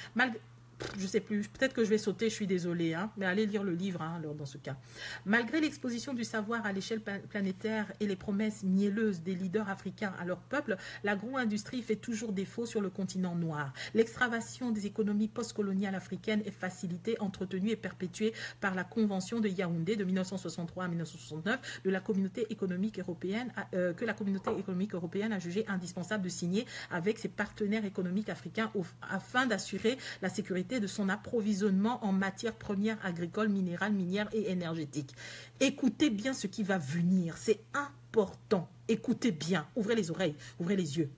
Je ne sais plus, peut-être que je vais sauter, je suis désolée, mais allez lire le livre alors dans ce cas. Malgré l'exposition du savoir à l'échelle planétaire et les promesses mielleuses des leaders africains à leur peuple, l'agro-industrie fait toujours défaut sur le continent noir. L'extravasation des économies postcoloniales africaines est facilitée, entretenue et perpétuée par la Convention de Yaoundé de 1963 à 1969 de la Communauté économique européenne, que la Communauté économique européenne a jugé indispensable de signer avec ses partenaires économiques africains afin d'assurer la sécurité de son approvisionnement en matières premières agricoles, minérales, minières et énergétiques. Écoutez bien ce qui va venir, c'est important. Écoutez bien, ouvrez les oreilles, ouvrez les yeux.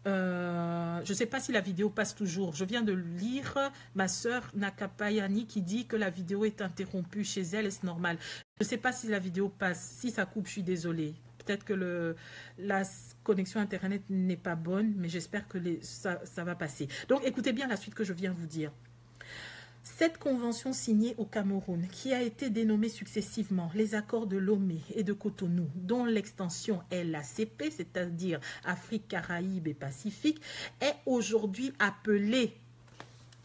Je ne sais pas si la vidéo passe toujours. Je viens de lire ma sœur Nakapayani qui dit que la vidéo est interrompue chez elle. Est-ce normal? Je ne sais pas si la vidéo passe. Si ça coupe, je suis désolée. Peut-être que la connexion Internet n'est pas bonne, mais j'espère que ça va passer. Donc, écoutez bien la suite que je viens vous dire. Cette convention signée au Cameroun, qui a été dénommée successivement les accords de Lomé et de Cotonou, dont l'extension est l'ACP, c'est-à-dire Afrique, Caraïbes et Pacifique, est aujourd'hui appelée,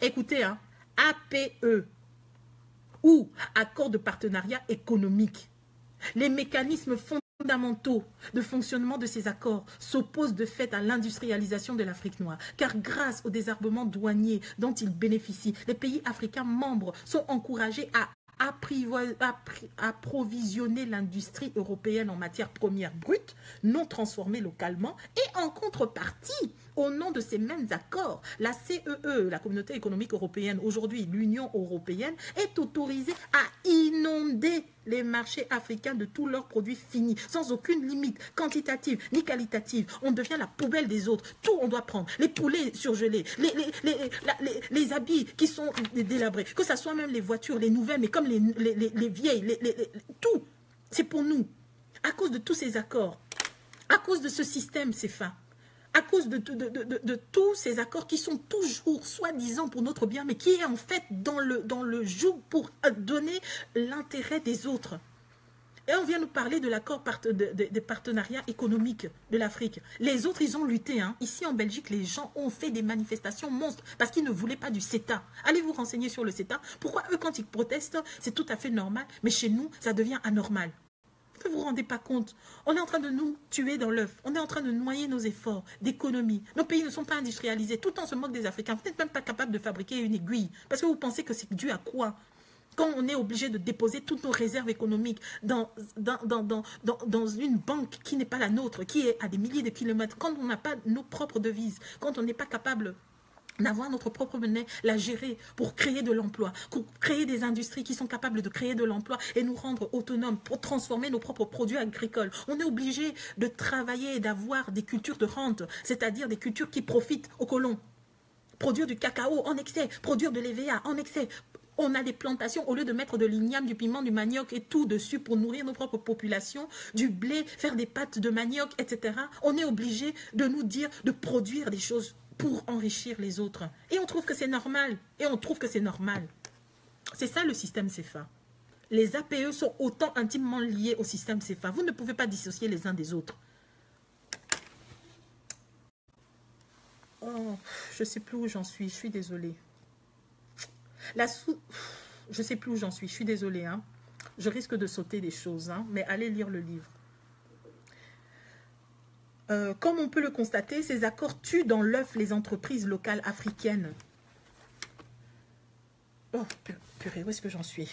écoutez, hein, APE, ou accord de partenariat économique. Les mécanismes fondamentaux de fonctionnement de ces accords s'opposent de fait à l'industrialisation de l'Afrique noire, car grâce au désarmement douanier dont ils bénéficient, les pays africains membres sont encouragés à approvisionner l'industrie européenne en matières premières brutes, non transformées localement, et en contrepartie, au nom de ces mêmes accords, la CEE, la Communauté économique européenne, aujourd'hui l'Union européenne, est autorisée à inonder les marchés africains de tous leurs produits finis, sans aucune limite quantitative ni qualitative. On devient la poubelle des autres. Tout on doit prendre. Les poulets surgelés, les habits qui sont délabrés, que ce soit même les voitures, les nouvelles, mais comme les vieilles, tout. C'est pour nous. À cause de tous ces accords, à cause de ce système CFA, à cause de tous ces accords qui sont toujours soi-disant pour notre bien, mais qui est en fait dans le joug pour donner l'intérêt des autres. Et on vient nous parler de l'accord des partenariats économiques de l'Afrique. Les autres, ils ont lutté. Hein. Ici en Belgique, les gens ont fait des manifestations monstres parce qu'ils ne voulaient pas du CETA. Allez vous renseigner sur le CETA. Pourquoi eux, quand ils protestent, c'est tout à fait normal, mais chez nous, ça devient anormal. Ne vous rendez pas compte, on est en train de nous tuer dans l'œuf, on est en train de noyer nos efforts d'économie. Nos pays ne sont pas industrialisés, tout en se moque des Africains. Vous n'êtes même pas capable de fabriquer une aiguille, parce que vous pensez que c'est dû à quoi? Quand on est obligé de déposer toutes nos réserves économiques dans une banque qui n'est pas la nôtre, qui est à des milliers de kilomètres, quand on n'a pas nos propres devises, quand on n'est pas capable d'avoir notre propre monnaie, la gérer pour créer de l'emploi, pour créer des industries qui sont capables de créer de l'emploi et nous rendre autonomes pour transformer nos propres produits agricoles. On est obligé de travailler et d'avoir des cultures de rente, c'est-à-dire des cultures qui profitent aux colons. Produire du cacao en excès, produire de l'EVA en excès. On a des plantations, au lieu de mettre de l'igname, du piment, du manioc et tout dessus pour nourrir nos propres populations, du blé, faire des pâtes de manioc, etc. On est obligé de nous dire de produire des choses pour enrichir les autres. Et on trouve que c'est normal. Et on trouve que c'est normal. C'est ça le système CFA. Les APE sont autant intimement liés au système CFA. Vous ne pouvez pas dissocier les uns des autres. Oh, je ne sais plus où j'en suis. Je suis désolée. Je ne sais plus où j'en suis. Je suis désolée. Hein. Je risque de sauter des choses. Hein, mais allez lire le livre. Comme on peut le constater, ces accords tuent dans l'œuf les entreprises locales africaines. Oh, purée, où est-ce que j'en suis?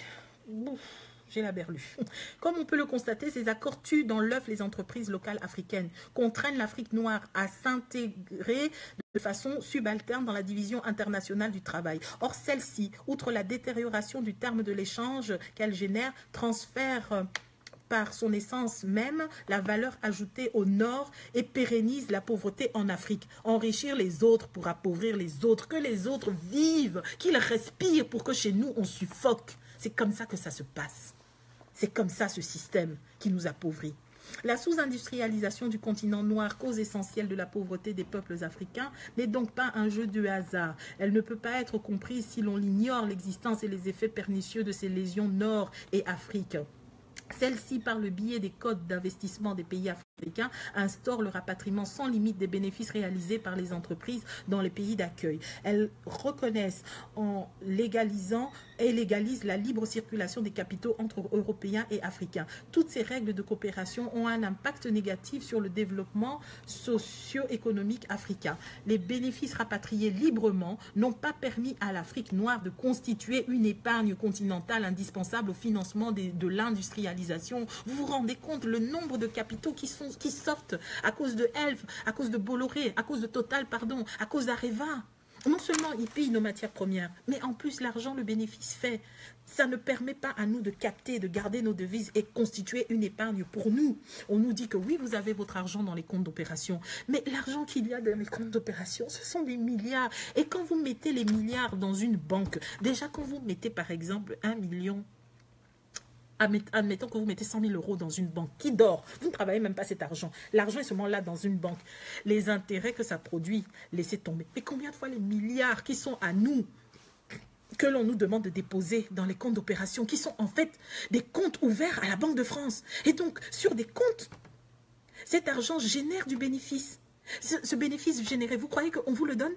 J'ai la berlue. Comme on peut le constater, ces accords tuent dans l'œuf les entreprises locales africaines, contraignent l'Afrique noire à s'intégrer de façon subalterne dans la division internationale du travail. Or, celle-ci, outre la détérioration du terme de l'échange qu'elle génère, transfère par son essence même la valeur ajoutée au Nord et pérennise la pauvreté en Afrique. Enrichir les autres pour appauvrir les autres, que les autres vivent, qu'ils respirent pour que chez nous on suffoque. C'est comme ça que ça se passe. C'est comme ça ce système qui nous appauvrit. La sous-industrialisation du continent noir, cause essentielle de la pauvreté des peuples africains, n'est donc pas un jeu de hasard. Elle ne peut pas être comprise si l'on ignore l'existence et les effets pernicieux de ces lésions Nord et Afrique. Celle-ci, par le biais des codes d'investissement des pays africains, instaure le rapatriement sans limite des bénéfices réalisés par les entreprises dans les pays d'accueil. Elles reconnaissent en légalisant et légalisent la libre circulation des capitaux entre Européens et Africains. Toutes ces règles de coopération ont un impact négatif sur le développement socio-économique africain. Les bénéfices rapatriés librement n'ont pas permis à l'Afrique noire de constituer une épargne continentale indispensable au financement de l'industrialisation. Vous vous rendez compte le nombre de capitaux qui sortent à cause de Elf, à cause de Bolloré, à cause de Total, pardon, à cause d'Areva. Non seulement ils pillent nos matières premières, mais en plus l'argent, le bénéfice fait. Ça ne permet pas à nous de capter, de garder nos devises et constituer une épargne pour nous. On nous dit que oui, vous avez votre argent dans les comptes d'opération, mais l'argent qu'il y a dans les comptes d'opération, ce sont des milliards. Et quand vous mettez les milliards dans une banque, déjà quand vous mettez par exemple 1 million, admettons que vous mettez 100 000 € dans une banque qui dort, vous ne travaillez même pas cet argent. L'argent est seulement là dans une banque. Les intérêts que ça produit, laissez tomber. Mais combien de fois les milliards qui sont à nous, que l'on nous demande de déposer dans les comptes d'opération, qui sont en fait des comptes ouverts à la Banque de France. Et donc, sur des comptes, cet argent génère du bénéfice. Ce bénéfice généré, vous croyez qu'on vous le donne?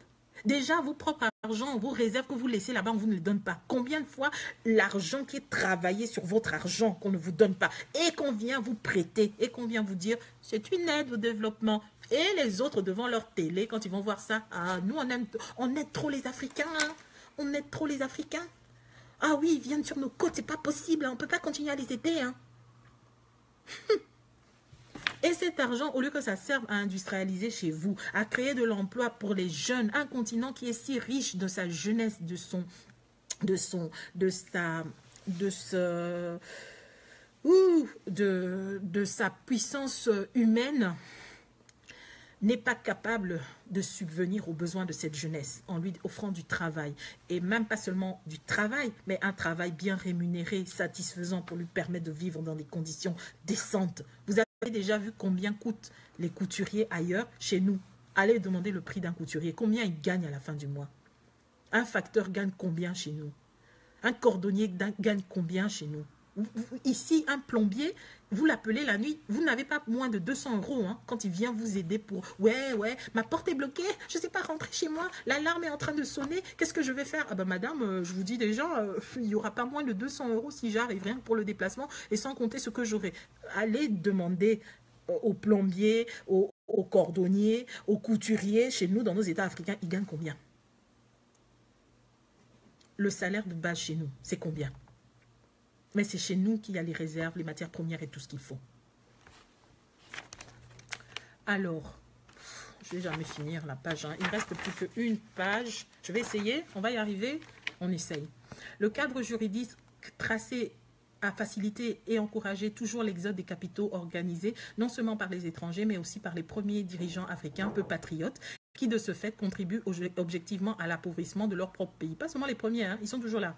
Déjà, vos propres argent, vos réserves que vous laissez là-bas, on vous ne les donne pas. Combien de fois l'argent qui est travaillé sur votre argent qu'on ne vous donne pas et qu'on vient vous prêter et qu'on vient vous dire c'est une aide au développement. Et les autres devant leur télé, quand ils vont voir ça, ah, nous on aide trop les Africains, hein. On aide trop les Africains. Ah oui, ils viennent sur nos côtes, c'est pas possible, hein. On ne peut pas continuer à les aider. Hein. Et cet argent, au lieu que ça serve à industrialiser chez vous, à créer de l'emploi pour les jeunes, un continent qui est si riche de sa jeunesse, de sa puissance humaine, n'est pas capable de subvenir aux besoins de cette jeunesse en lui offrant du travail. Et même pas seulement du travail, mais un travail bien rémunéré, satisfaisant pour lui permettre de vivre dans des conditions décentes. Vous avez déjà vu combien coûtent les couturiers ailleurs? Chez nous, allez demander le prix d'un couturier. Combien il gagne à la fin du mois? Un facteur gagne combien chez nous? Un cordonnier gagne combien chez nous? Ici, un plombier, vous l'appelez la nuit, vous n'avez pas moins de 200 € hein, quand il vient vous aider pour « Ouais, ma porte est bloquée, je ne sais pas rentrer chez moi, l'alarme est en train de sonner, qu'est-ce que je vais faire ?» Ah ben madame, je vous dis déjà, il n'y aura pas moins de 200 € si j'arrive, rien que pour le déplacement, et sans compter ce que j'aurai. Allez demander aux plombiers, aux cordonniers, aux couturiers, chez nous, dans nos États africains, ils gagnent combien? Le salaire de base chez nous, c'est combien? Mais c'est chez nous qu'il y a les réserves, les matières premières et tout ce qu'il faut. Alors, je ne vais jamais finir la page. Hein. Il ne reste plus qu'une page. Je vais essayer. On va y arriver. On essaye. Le cadre juridique tracé à faciliter et encourager toujours l'exode des capitaux organisés, non seulement par les étrangers, mais aussi par les premiers dirigeants africains peu patriotes, qui de ce fait contribuent objectivement à l'appauvrissement de leur propre pays. Pas seulement les premiers, hein, ils sont toujours là.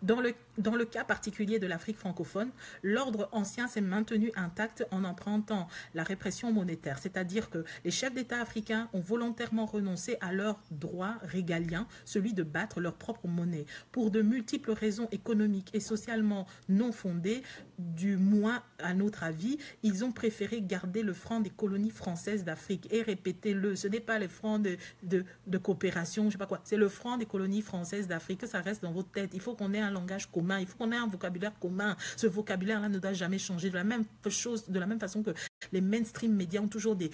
Dans le cas particulier de l'Afrique francophone, l'ordre ancien s'est maintenu intact en empruntant la répression monétaire, c'est-à-dire que les chefs d'État africains ont volontairement renoncé à leur droit régalien, celui de battre leur propre monnaie. Pour de multiples raisons économiques et socialement non fondées, du moins à notre avis, ils ont préféré garder le franc des colonies françaises d'Afrique. Et répétez-le, ce n'est pas les francs de coopération, je ne sais pas quoi, c'est le franc des colonies françaises d'Afrique, que ça reste dans votre tête. Il faut qu'on ait un langage commun, il faut qu'on ait un vocabulaire commun. Ce vocabulaire-là ne doit jamais changer. De la même façon que les mainstream médias ont toujours des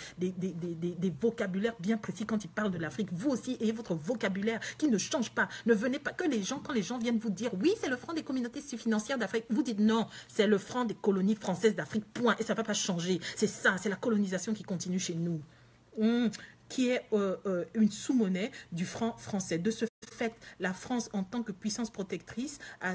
vocabulaires bien précis quand ils parlent de l'Afrique. Vous aussi ayez votre vocabulaire qui ne change pas. Ne venez pas que quand les gens viennent vous dire oui, c'est le franc des communautés financières d'Afrique, vous dites non, c'est le franc des colonies françaises d'Afrique, point. Et ça ne va pas changer. C'est ça, c'est la colonisation qui continue chez nous. Qui est une sous-monnaie du franc français. De ce fait, la France, en tant que puissance protectrice, a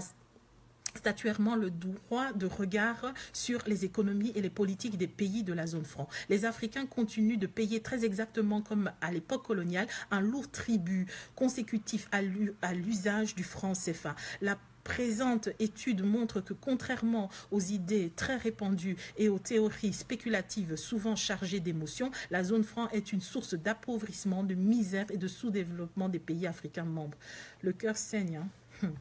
statuairement le droit de regard sur les économies et les politiques des pays de la zone franc. Les Africains continuent de payer très exactement comme à l'époque coloniale un lourd tribut consécutif à l'usage du franc CFA. La présente étude montre que contrairement aux idées très répandues et aux théories spéculatives souvent chargées d'émotions, la zone franc est une source d'appauvrissement, de misère et de sous-développement des pays africains membres. Le cœur saigne, hein?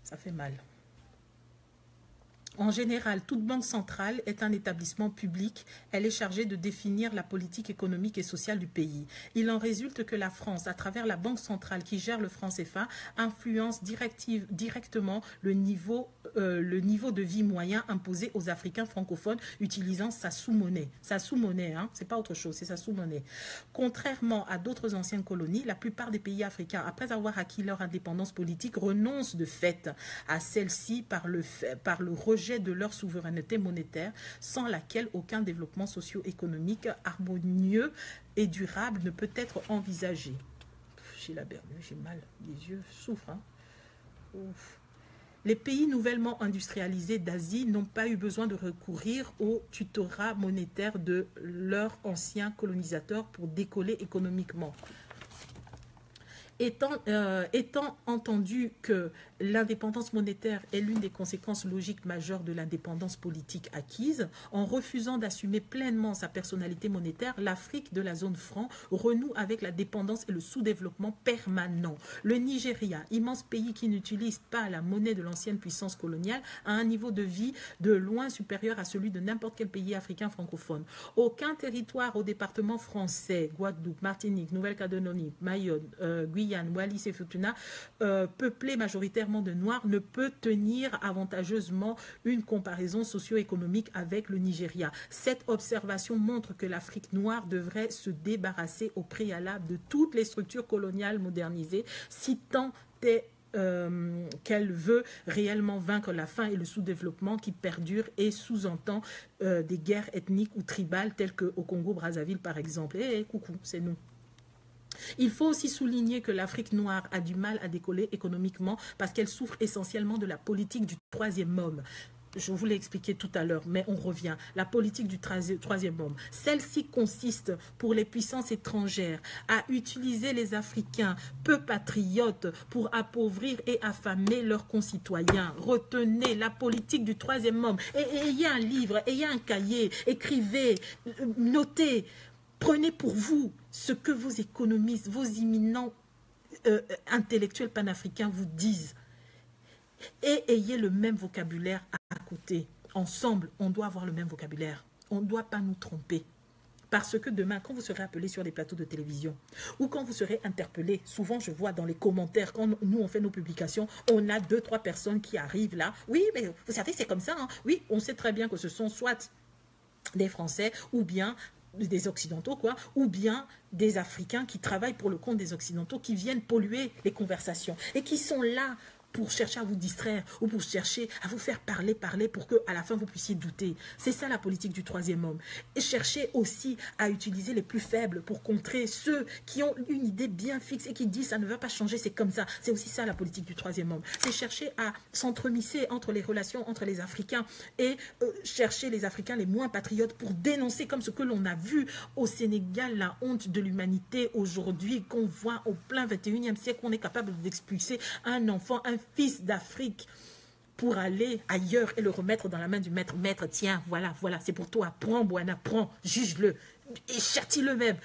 Ça fait mal. En général, toute banque centrale est un établissement public. Elle est chargée de définir la politique économique et sociale du pays. Il en résulte que la France, à travers la banque centrale qui gère le franc CFA, influence directement le niveau de vie moyen imposé aux Africains francophones utilisant sa sous-monnaie. Sa sous-monnaie, hein, c'est pas autre chose, c'est sa sous-monnaie. Contrairement à d'autres anciennes colonies, la plupart des pays africains, après avoir acquis leur indépendance politique, renoncent de fait à celle-ci par le rejet de leur souveraineté monétaire, sans laquelle aucun développement socio-économique harmonieux et durable ne peut être envisagé. J'ai la bernue, j'ai mal, les yeux souffrent. Hein. Ouf. Les pays nouvellement industrialisés d'Asie n'ont pas eu besoin de recourir au tutorat monétaire de leurs anciens colonisateurs pour décoller économiquement. Étant entendu que l'indépendance monétaire est l'une des conséquences logiques majeures de l'indépendance politique acquise, en refusant d'assumer pleinement sa personnalité monétaire, l'Afrique de la zone franc renoue avec la dépendance et le sous-développement permanent. Le Nigeria, immense pays qui n'utilise pas la monnaie de l'ancienne puissance coloniale, a un niveau de vie de loin supérieur à celui de n'importe quel pays africain francophone. Aucun territoire au département français, Guadeloupe, Martinique, Nouvelle-Calédonie, Mayotte, Guyane, Wallis et Futuna, peuplé majoritairement de Noirs, ne peut tenir avantageusement une comparaison socio-économique avec le Nigeria. Cette observation montre que l'Afrique noire devrait se débarrasser au préalable de toutes les structures coloniales modernisées, si tant est qu'elle veut réellement vaincre la faim et le sous-développement qui perdure et sous-entend des guerres ethniques ou tribales telles qu'au Congo-Brazzaville par exemple. Coucou, c'est nous. Il faut aussi souligner que l'Afrique noire a du mal à décoller économiquement parce qu'elle souffre essentiellement de la politique du troisième homme. Je vous l'ai expliqué tout à l'heure, mais on revient. La politique du troisième homme. Celle-ci consiste pour les puissances étrangères à utiliser les Africains peu patriotes pour appauvrir et affamer leurs concitoyens. Retenez la politique du troisième homme. Et ayez un livre, ayez un cahier, écrivez, notez. Prenez pour vous ce que vos économistes, vos imminents intellectuels panafricains vous disent. Et ayez le même vocabulaire à côté. Ensemble, on doit avoir le même vocabulaire. On ne doit pas nous tromper. Parce que demain, quand vous serez appelé sur des plateaux de télévision ou quand vous serez interpellé, souvent je vois dans les commentaires, quand nous on fait nos publications, on a 2-3 personnes qui arrivent là. Oui, mais vous savez, c'est comme ça. Hein? Oui, on sait très bien que ce sont soit des Français ou bien des Occidentaux, quoi, ou bien des Africains qui travaillent pour le compte des Occidentaux, qui viennent polluer les conversations et qui sont là pour chercher à vous distraire ou pour chercher à vous faire parler pour qu'à la fin vous puissiez douter. C'est ça la politique du troisième homme. Et chercher aussi à utiliser les plus faibles pour contrer ceux qui ont une idée bien fixe et qui disent ça ne va pas changer, c'est comme ça. C'est aussi ça la politique du troisième homme. C'est chercher à s'entremisser entre les relations entre les Africains et chercher les Africains les moins patriotes pour dénoncer comme ce que l'on a vu au Sénégal, la honte de l'humanité aujourd'hui qu'on voit au plein 21e siècle, qu'on est capable d'expulser un enfant, un fils d'Afrique pour aller ailleurs et le remettre dans la main du maître. Maître, tiens, voilà, c'est pour toi. Prends, Bouana, prends, juge-le. Et châtie-le même.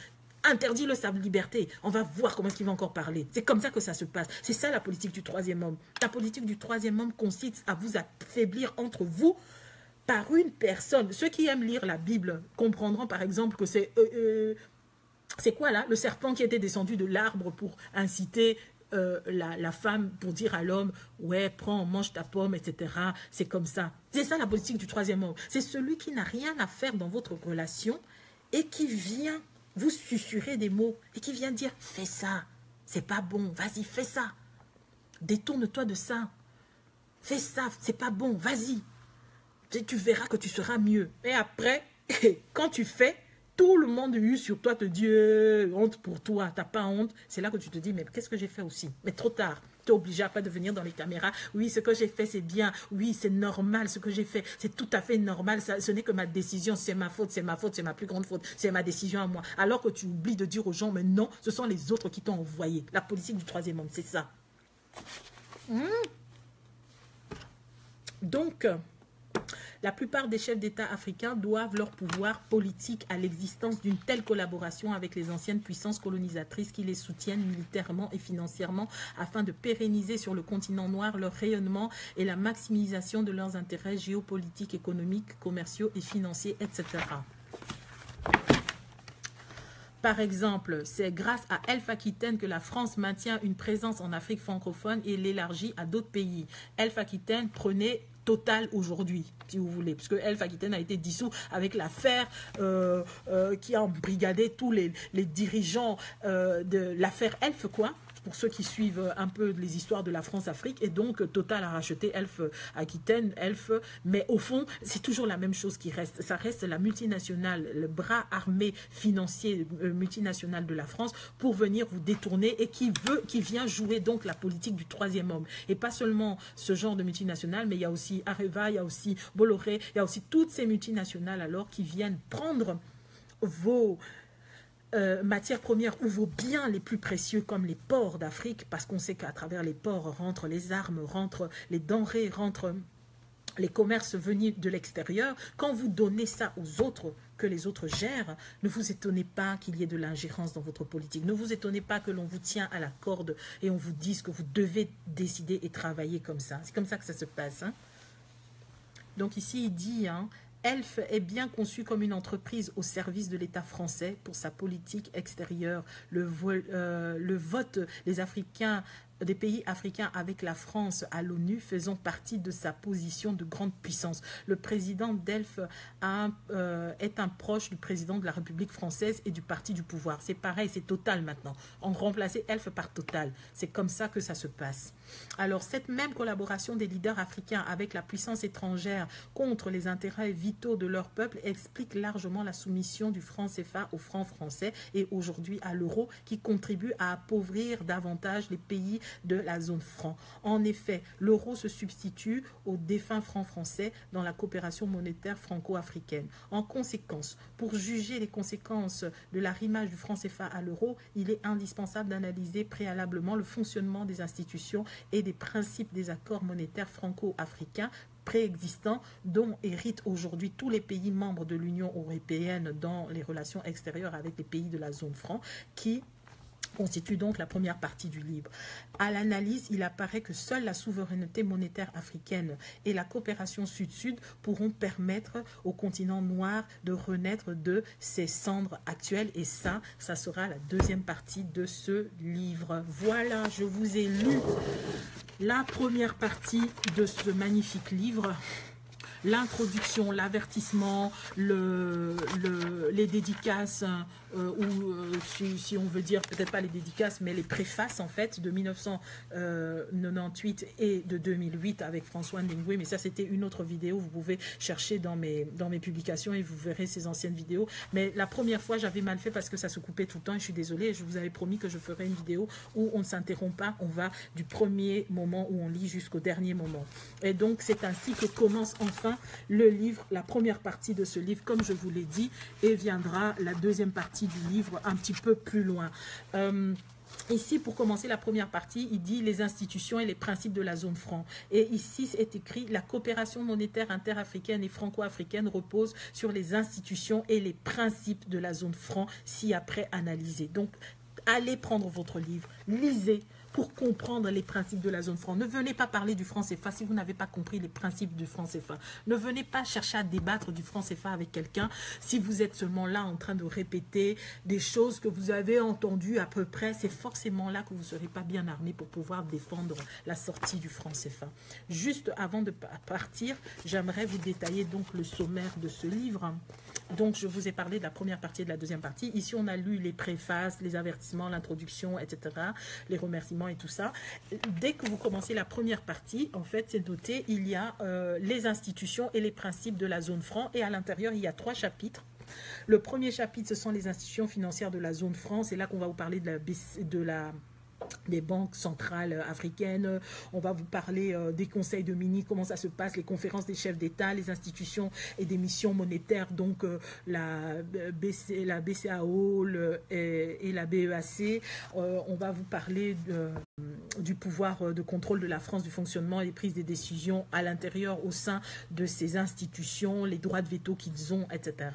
Interdis-le sa liberté. On va voir comment est-ce qu'il va encore parler. C'est comme ça que ça se passe. C'est ça la politique du troisième homme. La politique du troisième homme consiste à vous affaiblir entre vous par une personne. Ceux qui aiment lire la Bible comprendront par exemple que c'est quoi là? Le serpent qui était descendu de l'arbre pour inciter la femme pour dire à l'homme, ouais, prends, mange ta pomme, etc. C'est comme ça. C'est ça la politique du troisième homme. C'est celui qui n'a rien à faire dans votre relation et qui vient vous susurrer des mots et qui vient dire, fais ça, c'est pas bon, vas-y, fais ça. Détourne-toi de ça. Fais ça, c'est pas bon, vas-y. Tu verras que tu seras mieux. Et après, quand tu fais, tout le monde hue sur toi, te dit honte pour toi, t'as pas honte. C'est là que tu te dis, mais qu'est-ce que j'ai fait aussi? Mais trop tard, tu es obligé après de venir dans les caméras. Oui, ce que j'ai fait, c'est bien. Oui, c'est normal, ce que j'ai fait, c'est tout à fait normal. Ça, ce n'est que ma décision, c'est ma faute, c'est ma plus grande faute, c'est ma décision à moi. Alors que tu oublies de dire aux gens, mais non, ce sont les autres qui t'ont envoyé. La politique du troisième homme, c'est ça. Donc, la plupart des chefs d'État africains doivent leur pouvoir politique à l'existence d'une telle collaboration avec les anciennes puissances colonisatrices qui les soutiennent militairement et financièrement afin de pérenniser sur le continent noir leur rayonnement et la maximisation de leurs intérêts géopolitiques, économiques, commerciaux et financiers, etc. Par exemple, c'est grâce à Elf Aquitaine que la France maintient une présence en Afrique francophone et l'élargit à d'autres pays. Elf Aquitaine, prenez Total aujourd'hui, si vous voulez, puisque Elf Aquitaine a été dissous avec l'affaire qui a embrigadé tous les dirigeants de l'affaire Elf, quoi. Pour ceux qui suivent un peu les histoires de la France-Afrique, et donc Total a racheté Elf Aquitaine, Elf, mais au fond, c'est toujours la même chose qui reste. Ça reste la multinationale, le bras armé financier multinational de la France pour venir vous détourner et qui vient jouer donc la politique du troisième homme. Et pas seulement ce genre de multinationale, mais il y a aussi Areva, il y a aussi Bolloré, il y a aussi toutes ces multinationales alors qui viennent prendre vos matières premières ou vos biens les plus précieux comme les ports d'Afrique, parce qu'on sait qu'à travers les ports rentrent les armes, rentrent les denrées, rentrent les commerces venus de l'extérieur. Quand vous donnez ça aux autres, que les autres gèrent, ne vous étonnez pas qu'il y ait de l'ingérence dans votre politique. Ne vous étonnez pas que l'on vous tient à la corde et on vous dise que vous devez décider et travailler comme ça. C'est comme ça que ça se passe. Hein? Donc ici, il dit... ELF est bien conçu comme une entreprise au service de l'État français pour sa politique extérieure. Le vote des pays africains avec la France à l'ONU faisant partie de sa position de grande puissance. Le président d'ELF est un proche du président de la République française et du parti du pouvoir. C'est pareil, c'est Total maintenant. On remplaçait ELF par Total. C'est comme ça que ça se passe. Alors, cette même collaboration des leaders africains avec la puissance étrangère contre les intérêts vitaux de leur peuple explique largement la soumission du franc CFA au franc français et aujourd'hui à l'euro qui contribue à appauvrir davantage les pays de la zone franc. En effet, l'euro se substitue au défunt franc français dans la coopération monétaire franco-africaine. En conséquence, pour juger les conséquences de l'arrimage du franc CFA à l'euro, il est indispensable d'analyser préalablement le fonctionnement des institutions et des principes des accords monétaires franco-africains préexistants dont héritent aujourd'hui tous les pays membres de l'Union européenne dans les relations extérieures avec les pays de la zone franc qui constitue donc la première partie du livre. À l'analyse, il apparaît que seule la souveraineté monétaire africaine et la coopération sud-sud pourront permettre au continent noir de renaître de ses cendres actuelles. Et ça sera la deuxième partie de ce livre. Voilà, je vous ai lu la première partie de ce magnifique livre. L'introduction, l'avertissement, les dédicaces, si on veut dire, peut-être pas les dédicaces, mais les préfaces en fait de 1998 et de 2008 avec François Ndingwe. Mais ça, c'était une autre vidéo. Vous pouvez chercher dans mes publications et vous verrez ces anciennes vidéos. Mais la première fois, j'avais mal fait parce que ça se coupait tout le temps et je suis désolée. Je vous avais promis que je ferais une vidéo où on ne s'interrompt pas. On va du premier moment où on lit jusqu'au dernier moment. Et donc, c'est ainsi que commence enfin le livre, la première partie de ce livre, comme je vous l'ai dit, et viendra la deuxième partie du livre un petit peu plus loin. Ici, pour commencer la première partie, il dit les institutions et les principes de la zone franc. Et ici, c'est écrit la coopération monétaire interafricaine et franco-africaine repose sur les institutions et les principes de la zone franc, si après analysé. Donc, allez prendre votre livre, lisez pour comprendre les principes de la zone franc. Ne venez pas parler du franc CFA si vous n'avez pas compris les principes du franc CFA. Ne venez pas chercher à débattre du franc CFA avec quelqu'un si vous êtes seulement là en train de répéter des choses que vous avez entendues à peu près. C'est forcément là que vous ne serez pas bien armé pour pouvoir défendre la sortie du franc CFA. Juste avant de partir, j'aimerais vous détailler donc le sommaire de ce livre. Donc, je vous ai parlé de la première partie et de la deuxième partie. Ici, on a lu les préfaces, les avertissements, l'introduction, etc., les remerciements et tout ça. Dès que vous commencez la première partie, en fait, c'est noté, il y a les institutions et les principes de la zone franc. Et à l'intérieur, il y a 3 chapitres. Le premier chapitre, ce sont les institutions financières de la zone franc. C'est là qu'on va vous parler des banques centrales africaines. On va vous parler des conseils de mini, comment ça se passe, les conférences des chefs d'État, les institutions et des missions monétaires, donc la BCAO et la BEAC. On va vous parler du pouvoir de contrôle de la France, du fonctionnement et des prises des décisions à l'intérieur, au sein de ces institutions, les droits de veto qu'ils ont, etc.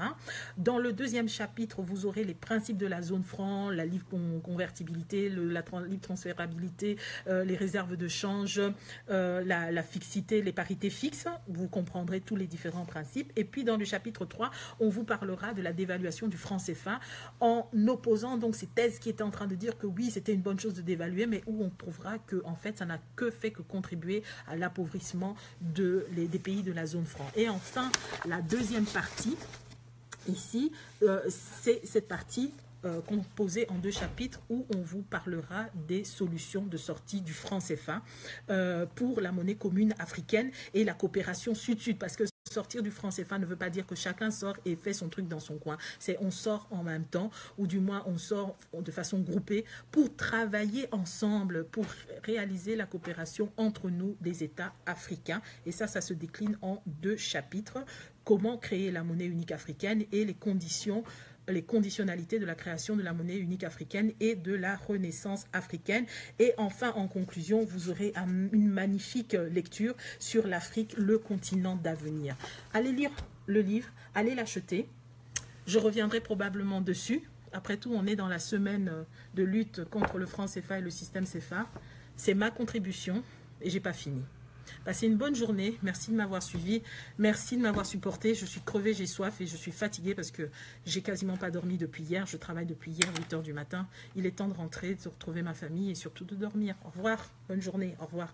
Dans le deuxième chapitre, vous aurez les principes de la zone franc, la libre convertibilité, la libre transférabilité, les réserves de change, la fixité, les parités fixes. Vous comprendrez tous les différents principes. Et puis dans le chapitre 3, on vous parlera de la dévaluation du franc CFA en opposant donc ces thèses qui étaient en train de dire que oui, c'était une bonne chose de dévaluer, mais où on prouvera que en fait, ça n'a que fait que contribuer à l'appauvrissement des pays de la zone franc. Et enfin, la deuxième partie, ici, c'est cette partie composé en 2 chapitres où on vous parlera des solutions de sortie du franc CFA pour la monnaie commune africaine et la coopération sud-sud, parce que sortir du franc CFA ne veut pas dire que chacun sort et fait son truc dans son coin. C'est on sort en même temps, ou du moins on sort de façon groupée pour travailler ensemble, pour réaliser la coopération entre nous, les États africains. Et ça se décline en 2 chapitres. Comment créer la monnaie unique africaine et les conditions les conditionnalités de la création de la monnaie unique africaine et de la renaissance africaine. Et enfin, en conclusion, vous aurez une magnifique lecture sur l'Afrique, le continent d'avenir. Allez lire le livre, allez l'acheter. Je reviendrai probablement dessus. Après tout, on est dans la semaine de lutte contre le franc CFA et le système CFA. C'est ma contribution et j'ai pas fini. Passez une bonne journée. Merci de m'avoir suivi. Merci de m'avoir supporté. Je suis crevée, j'ai soif et je suis fatiguée parce que j'ai quasiment pas dormi depuis hier. Je travaille depuis hier, 8 h du matin. Il est temps de rentrer, de retrouver ma famille et surtout de dormir. Au revoir. Bonne journée. Au revoir.